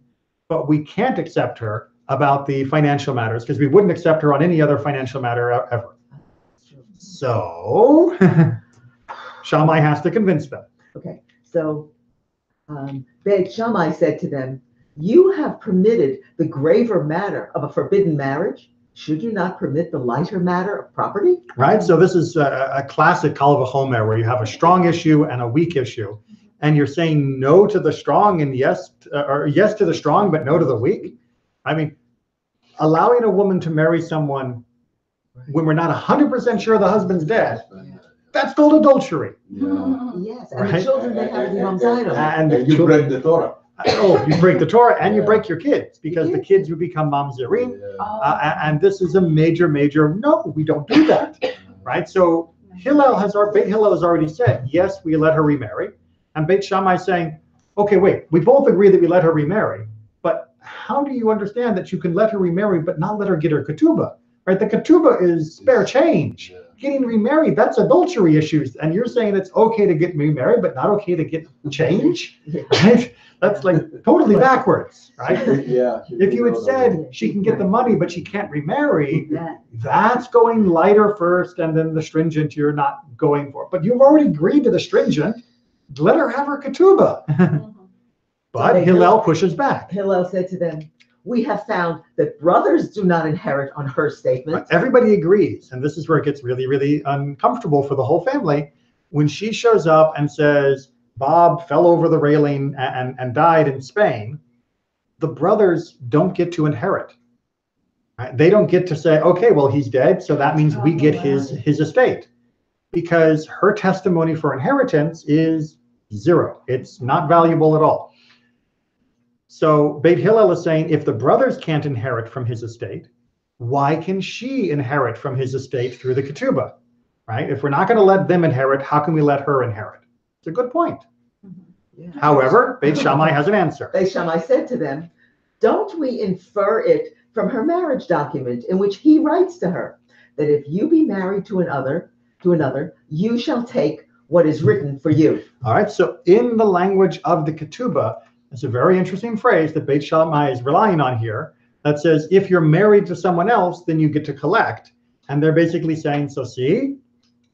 But we can't accept her about the financial matters because we wouldn't accept her on any other financial matter ever. So Shammai has to convince them. Okay, so Beit Shammai said to them, you have permitted the graver matter of a forbidden marriage. Should you not permit the lighter matter of property? Right, so this is a classic kal v'chomer where you have a strong issue and a weak issue, and you're saying no to the strong and yes to the strong, but no to the weak. I mean, allowing a woman to marry someone when we're not 100% sure the husband's dead, that's called adultery. Yes, and Right? the children that have to be mamzayim. And You break the Torah. Oh, you break the Torah and you break your kids because the kids would become mamzerim. And this is a major, no, we don't do that, right? So Beit Hillel has already said, yes, we let her remarry. And Beit Shammai is saying, okay, wait, we both agree that we let her remarry, but how do you understand that you can let her remarry but not let her get her ketubah, right? The ketubah is spare change. Getting remarried, that's adultery issues. And you're saying it's okay to get remarried, but not okay to get change, right? That's like totally backwards, right? If you had said she can get the money, but she can't remarry, that's going lighter first, and then the stringent you're not going for. But you've already agreed to the stringent. Let her have her ketubah. But Hillel pushes back. Hillel said to them, we have found that brothers do not inherit on her statement. Everybody agrees, and this is where it gets really, really uncomfortable for the whole family. When she shows up and says, Bob fell over the railing and died in Spain, the brothers don't get to inherit. Right? They don't get to say, okay, well, he's dead, so that means we get his estate, because her testimony for inheritance is 0. It's not valuable at all. So Beit Hillel is saying, if the brothers can't inherit from his estate, why can she inherit from his estate through the ketubah? Right? If we're not going to let them inherit, how can we let her inherit? It's a good point. Yeah. However, Beit Shammai has an answer. Beit Shammai said to them, don't we infer it from her marriage document in which he writes to her that if you be married to another, you shall take what is written for you. All right, so in the language of the ketubah, it's a very interesting phrase that Beit Shammai is relying on here that says, if you're married to someone else, then you get to collect. And they're basically saying, so see,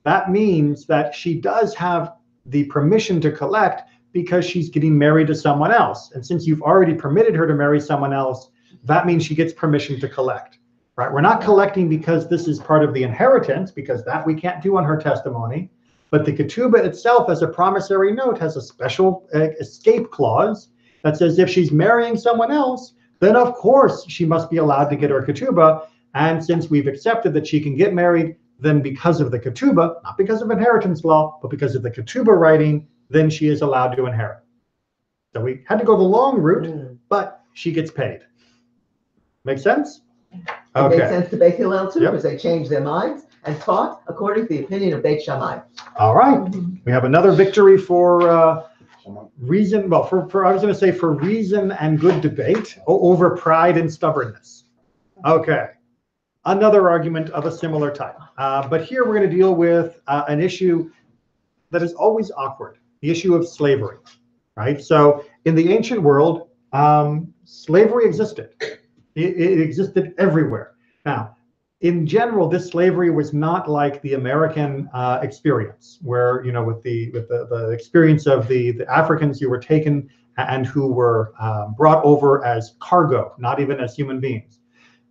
that means that she does have the permission to collect because she's getting married to someone else. And since you've already permitted her to marry someone else, that means she gets permission to collect. Right? We're not collecting because this is part of the inheritance, because that we can't do on her testimony. But the ketubah itself, as a promissory note, has a special escape clause that says if she's marrying someone else, then of course she must be allowed to get her ketubah. And since we've accepted that she can get married, then because of the ketubah, not because of inheritance law, but because of the ketubah writing, then she is allowed to inherit. So we had to go the long route, but she gets paid. Make sense? It makes sense to Beit Hillel too, Yep. because they changed their minds and taught according to the opinion of Beit Shammai. All right. We have another victory for reason. Well, for I was going to say for reason and good debate over pride and stubbornness. Okay. Another argument of a similar type. But here we're going to deal with an issue that is always awkward, the issue of slavery. Right? So in the ancient world, slavery existed. It existed everywhere. Now, in general, this slavery was not like the American experience, where, you know, with the experience of the Africans who were taken and who were brought over as cargo, not even as human beings.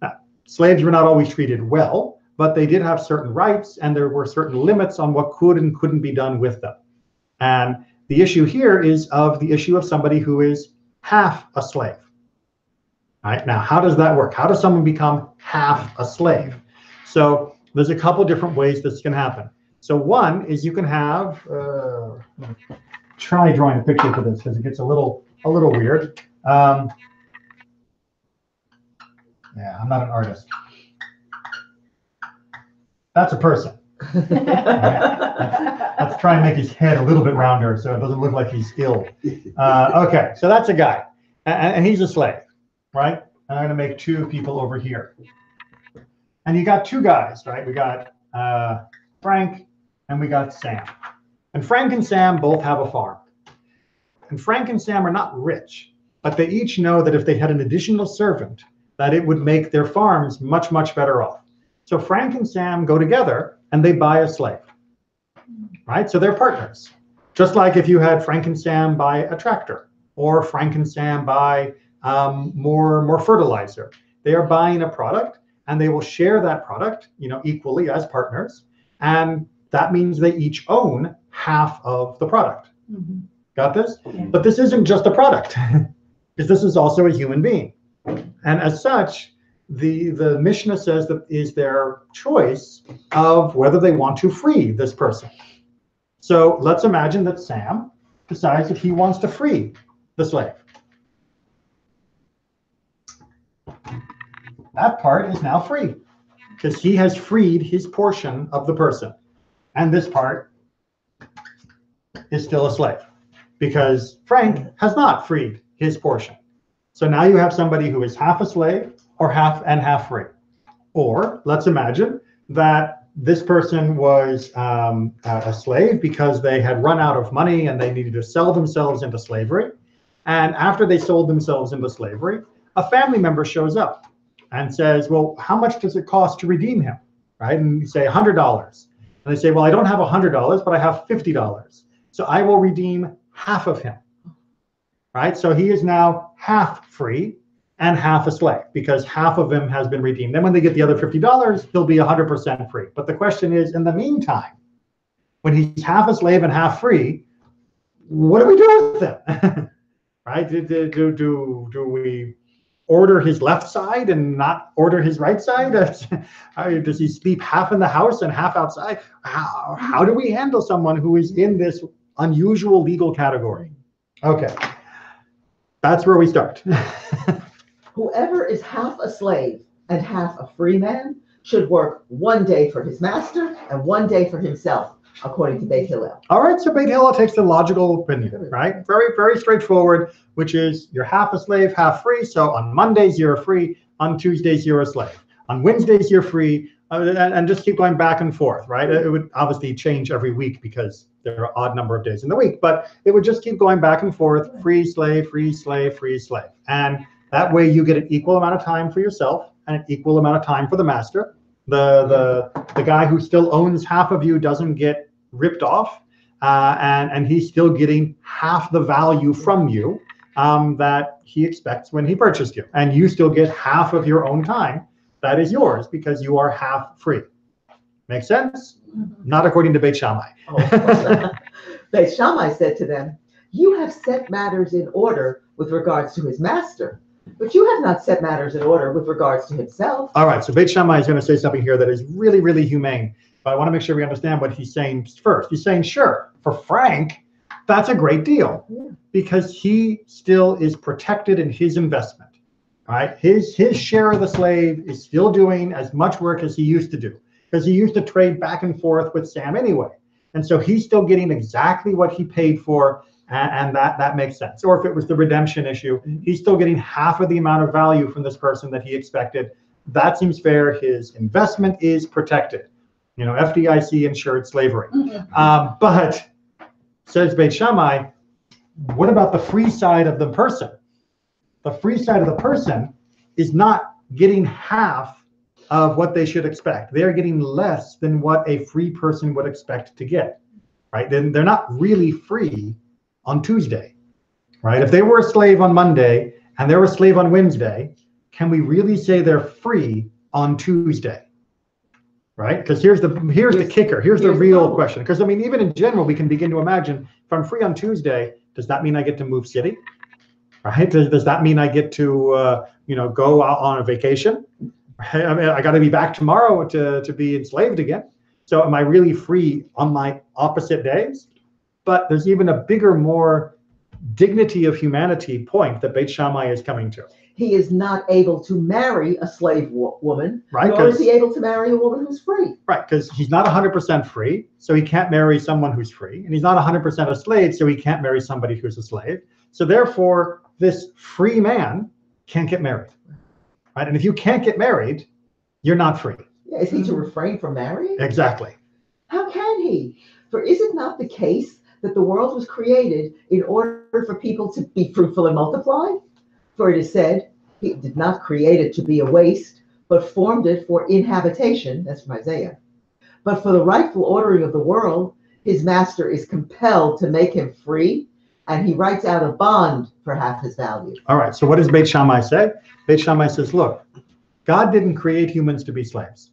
Now, slaves were not always treated well, but they did have certain rights, and there were certain limits on what could and couldn't be done with them. And the issue here is of the issue of somebody who is half a slave. All right, now, how does that work? How does someone become half a slave? So there's a couple different ways this can happen. So one is you can have, try drawing a picture for this because it gets a little weird. Yeah, I'm not an artist. That's a person. Let's try and make his head a little bit rounder so it doesn't look like he's ill. Okay, so that's a guy, and he's a slave. Right? I'm going to make 2 people over here. And you got 2 guys, right? We got Frank and we got Sam. And Frank and Sam both have a farm. And Frank and Sam are not rich, but they each know that if they had an additional servant, that it would make their farms much, much better off. So Frank and Sam go together and they buy a slave. Right? So they're partners. Just like if you had Frank and Sam buy a tractor, or Frank and Sam buy more fertilizer. They are buying a product, and they will share that product, you know, equally as partners, and that means they each own half of the product. Mm-hmm. Got this? Yeah. But this isn't just a product, because this is also a human being, and as such, the Mishnah says that is their choice of whether they want to free this person. So let's imagine that Sam decides that he wants to free the slave. That part is now free because he has freed his portion of the person. And this part is still a slave because Frank has not freed his portion. So now you have somebody who is half a slave or half free. Or let's imagine that this person was a slave because they had run out of money and they needed to sell themselves into slavery. And after they sold themselves into slavery, a family member shows up and says, well, how much does it cost to redeem him, right? And you say $100. And they say, well, I don't have $100, but I have $50. So I will redeem half of him, right? So he is now half free and half a slave because half of him has been redeemed. Then when they get the other $50, he'll be 100% free. But the question is, in the meantime, when he's half a slave and half free, what do we do with him? Right? Do we order his left side and not order his right side? Does he sleep half in the house and half outside? How do we handle someone who is in this unusual legal category? Okay, that's where we start. Whoever is half a slave and half a free man should work 1 day for his master and 1 day for himself, according to Beit Hillel. All right, so Beit Hillel takes the logical opinion, right? Very, very straightforward, which is you're half a slave, half free. So on Mondays, you're free. On Tuesdays, you're a slave. On Wednesdays, you're free. And just keep going back and forth, right? It would obviously change every week because there are odd number of days in the week, but it would just keep going back and forth, free slave, free slave, free slave. And that way you get an equal amount of time for yourself and an equal amount of time for the master. The guy who still owns half of you doesn't get ripped off, and he's still getting half the value from you that he expects when he purchased you. And you still get half of your own time that is yours because you are half free. Make sense? Not according to Beit Shammai. Beit Shammai said to them, "You have set matters in order with regards to his master, but you have not set matters in order with regards to himself." All right, so Beit Shammai is going to say something here that is really, really humane. But I want to make sure we understand what he's saying first. He's saying, sure, for Frank, that's a great deal because he still is protected in his investment. Right? His share of the slave is still doing as much work as he used to do because he used to trade back and forth with Sam anyway. And so he's still getting exactly what he paid for, and that makes sense. Or if it was the redemption issue, he's still getting half of the amount of value from this person that he expected. That seems fair. His investment is protected. You know, FDIC insured slavery. But says Beit Shammai, what about the free side of the person? The free side of the person is not getting half of what they should expect. They're getting less than what a free person would expect to get, right? Then they're not really free on Tuesday, right? If they were a slave on Monday and they were a slave on Wednesday, can we really say they're free on Tuesday? Right? Because here's the kicker. Here's the real question. Because I mean, even in general, we can begin to imagine if I'm free on Tuesday, does that mean I get to move city? Right? Does that mean I get to go out on a vacation? I mean, I got to be back tomorrow to be enslaved again. So am I really free on my opposite days? But there's even a bigger, more dignity of humanity point that Beit Shammai is coming to. He is not able to marry a slave woman, right? Nor is he able to marry a woman who's free. Right, because he's not 100% free, so he can't marry someone who's free. And he's not 100% a slave, so he can't marry somebody who's a slave. So therefore, this free man can't get married. Right? And if you can't get married, you're not free. Yeah, is he to refrain from marrying? Exactly. How can he? For is it not the case that the world was created in order for people to be fruitful and multiply? For it is said, he did not create it to be a waste, but formed it for inhabitation. That's from Isaiah. But for the rightful ordering of the world, his master is compelled to make him free, and he writes out a bond for half his value. All right, so what does Beit Shammai say? Beit Shammai says, look, God didn't create humans to be slaves.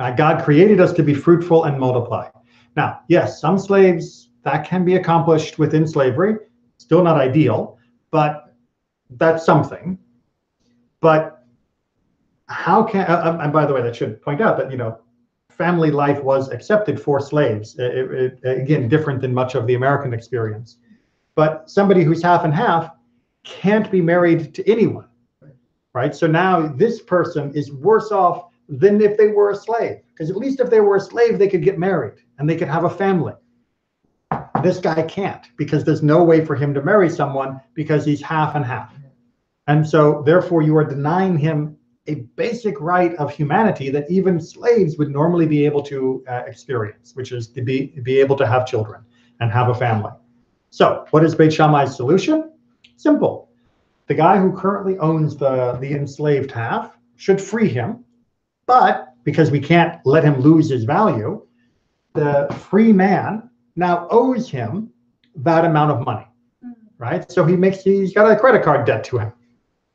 God created us to be fruitful and multiply. Now, yes, some slaves, that can be accomplished within slavery. Still not ideal, but that's something. But how can, and by the way, that should point out that, family life was accepted for slaves. Again, different than much of the American experience. But somebody who's half and half can't be married to anyone, right? So now this person is worse off than if they were a slave. Because at least if they were a slave, they could get married and they could have a family. This guy can't, because there's no way for him to marry someone because he's half and half. And so therefore you are denying him a basic right of humanity that even slaves would normally be able to experience, which is to be able to have children and have a family. So what is Beit Shammai's solution? Simple. The guy who currently owns the enslaved half should free him, but because we can't let him lose his value, the free man now owes him that amount of money, right? So he's got a credit card debt to him,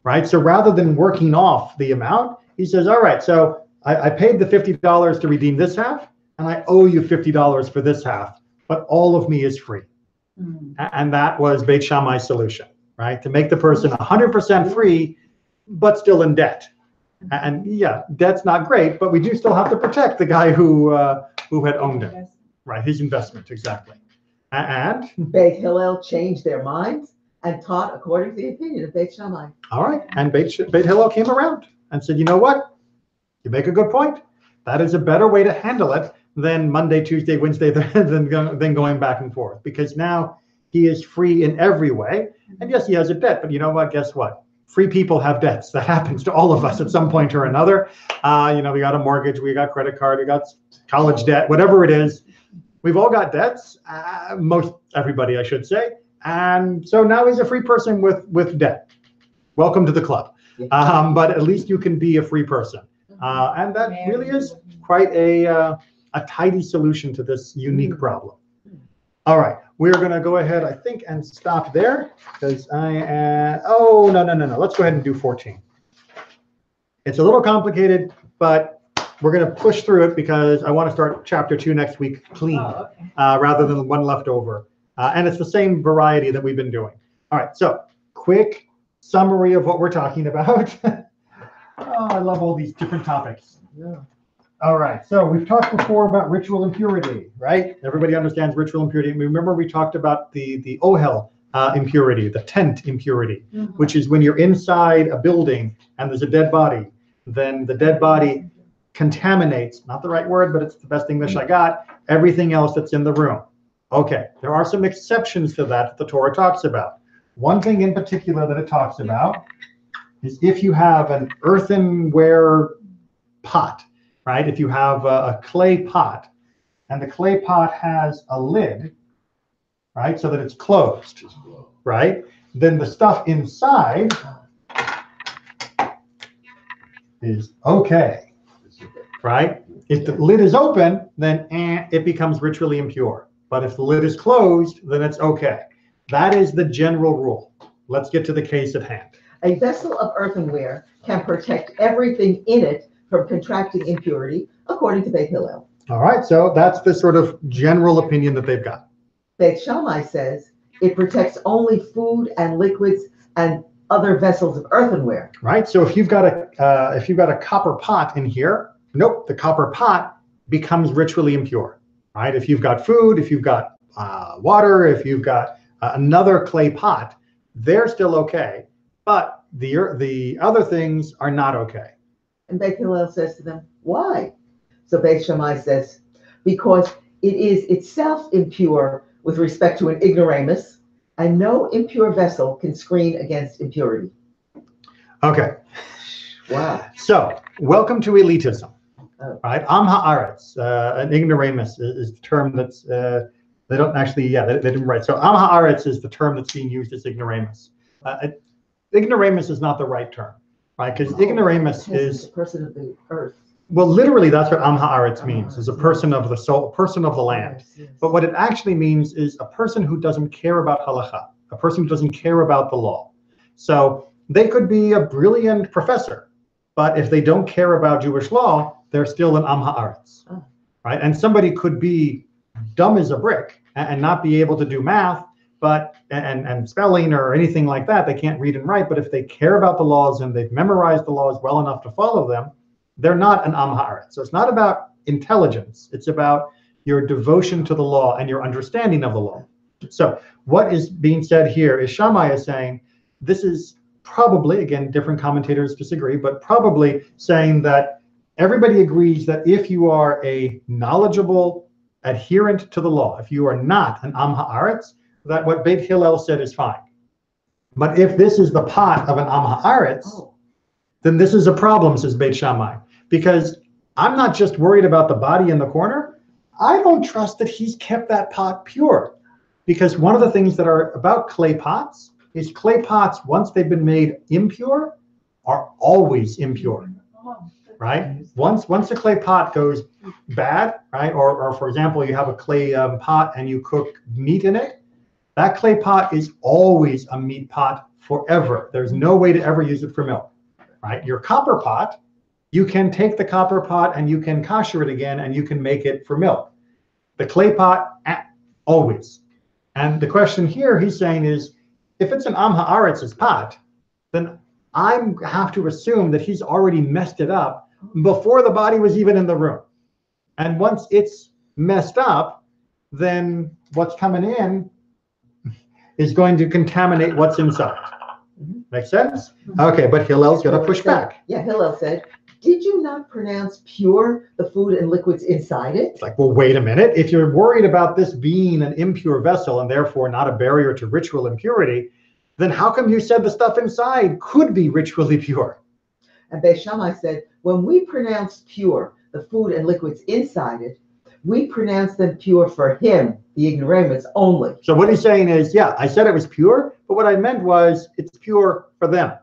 right? So rather than working off the amount, he says, all right, so I paid the $50 to redeem this half, and I owe you $50 for this half, but all of me is free. And that was Beit Shammai's solution, right? To make the person 100% free, but still in debt. And yeah, debt's not great, but we do still have to protect the guy who had owned it, right? His investment, exactly. And Beit Hillel changed their minds and taught according to the opinion of Beit Shammai. all right, and Beit Hillel came around and said, you know what? You make a good point. That is a better way to handle it than Monday, Tuesday, Wednesday, than going back and forth, because now he is free in every way. And yes, he has a debt, but you know what? Guess what? Free people have debts. That happens to all of us at some point or another. We got a mortgage, we got credit card, we got college debt, whatever it is. We've all got debts, most everybody, I should say. And so now he's a free person with debt. Welcome to the club. But at least you can be a free person. And that really is quite a tidy solution to this unique problem. All right, we're going to go ahead, I think, and stop there because oh, no. Let's go ahead and do 14. It's a little complicated, but we're going to push through it because I want to start chapter 2 next week clean, rather than one left over. And it's the same variety that we've been doing. All right, so quick summary of what we're talking about. Oh, I love all these different topics. Yeah. All right, so we've talked before about ritual impurity, right? Everybody understands ritual impurity. Remember we talked about the ohel impurity, the tent impurity, which is when you're inside a building and there's a dead body, then the dead body contaminates, not the right word, but it's the best English I got, everything else that's in the room. Okay, there are some exceptions to that the Torah talks about. One thing in particular that it talks about is if you have an earthenware pot, right? If you have a clay pot and the clay pot has a lid, right? So that it's closed, right? Then the stuff inside is okay, right? If the lid is open, then it becomes ritually impure. But if the lid is closed, then it's okay. That is the general rule. Let's get to the case at hand. A vessel of earthenware can protect everything in it from contracting impurity, according to Beit Hillel. All right, so that's the sort of general opinion that they've got. Beit Shammai says it protects only food and liquids and other vessels of earthenware. Right, so if you've got a copper pot in here, nope, the copper pot becomes ritually impure. Right, if you've got food, if you've got water, if you've got another clay pot, they're still okay, but the other things are not okay. And Beit Hillel says to them, why? So Beit Shammai says, because it is itself impure with respect to an ignoramus, and no impure vessel can screen against impurity. Okay. Wow. So, welcome to elitism. Oh. Right? Am haaretz, an ignoramus is the term that's, they don't actually, they didn't write. So, am haaretz is the term that's being used as ignoramus. Ignoramus is not the right term. Right, because ignoramus is a person of the earth. Well, literally, that's what am haaretz means, is a person of the soul, a person of the land. Yes. But what it actually means is a person who doesn't care about halacha, a person who doesn't care about the law. So they could be a brilliant professor, but if they don't care about Jewish law, they're still an am haaretz, right? And somebody could be dumb as a brick and not be able to do math, but and spelling or anything like that. They can't read and write, but if they care about the laws and they've memorized the laws well enough to follow them, they're not an am haaretz. So it's not about intelligence. It's about your devotion to the law and your understanding of the law. So what is being said here is Shammai is saying this is probably, again, different commentators disagree, but probably saying that everybody agrees that if you are a knowledgeable adherent to the law, if you are not an am haaretz, that what Beit Hillel said is fine. But if this is the pot of an am haaretz, then this is a problem, says Beit Shammai, because I'm not just worried about the body in the corner. I don't trust that he's kept that pot pure, because one of the things that are about clay pots is clay pots, once they've been made impure, are always impure, right? Once the clay pot goes bad, right? Or for example, you have a clay pot and you cook meat in it, that clay pot is always a meat pot forever. There's no way to ever use it for milk, right? Your copper pot, you can take the copper pot and you can kosher it again and you can make it for milk. The clay pot, always. And the question here he's saying is, if it's an am haaretz's pot, then I have to assume that he's already messed it up before the body was even in the room. And once it's messed up, then what's coming in is going to contaminate what's inside. Make sense? Okay, but Hillel's got to push back. Yeah, Hillel said, did you not pronounce pure the food and liquids inside it? It's like, well, wait a minute. If you're worried about this being an impure vessel and therefore not a barrier to ritual impurity, then how come you said the stuff inside could be ritually pure? And Beis Shammai said, when we pronounce pure the food and liquids inside it, we pronounce them pure for him, the ignoramus, only. So what he's saying is, yeah, I said it was pure, but what I meant was it's pure for them.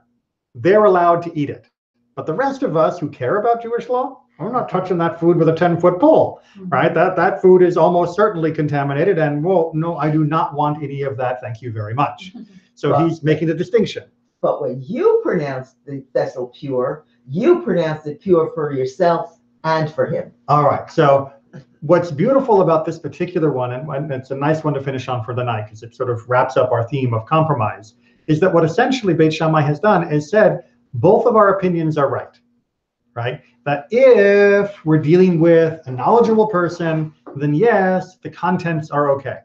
They're allowed to eat it. But the rest of us who care about Jewish law, we're not touching that food with a 10-foot pole, right? That food is almost certainly contaminated, and well, no, I do not want any of that. Thank you very much. So he's making a distinction. But when you pronounce the vessel pure, you pronounce it pure for yourself and for him. All right. So what's beautiful about this particular one, and it's a nice one to finish on for the night because it sort of wraps up our theme of compromise, is that what essentially Beit Shammai has done is said, both of our opinions are right? That if we're dealing with a knowledgeable person, then yes, the contents are okay.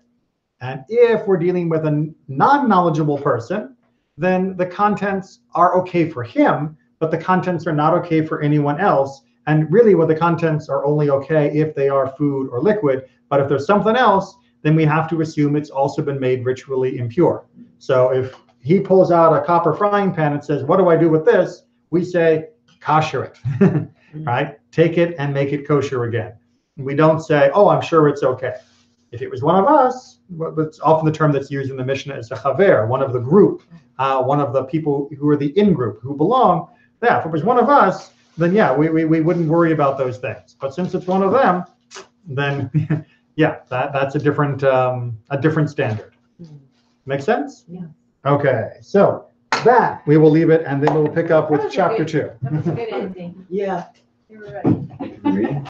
And if we're dealing with a non-knowledgeable person, then the contents are okay for him, but the contents are not okay for anyone else. And really what the contents are only okay if they are food or liquid, but if there's something else, then we have to assume it's also been made ritually impure. So if he pulls out a copper frying pan and says, what do I do with this? We say, kosher it, right? Take it and make it kosher again. We don't say, oh, I'm sure it's okay. If it was one of us, what's often the term that's used in the Mishnah is a chaver, one of the group, one of the people who are the in-group, who belong. Yeah, if it was one of us, then yeah, we wouldn't worry about those things. But since it's one of them, then yeah, that's a different standard. Make sense? Yeah. Okay, so that we will leave it, and then we'll pick up with chapter 2. That was a good ending. Yeah. You were right.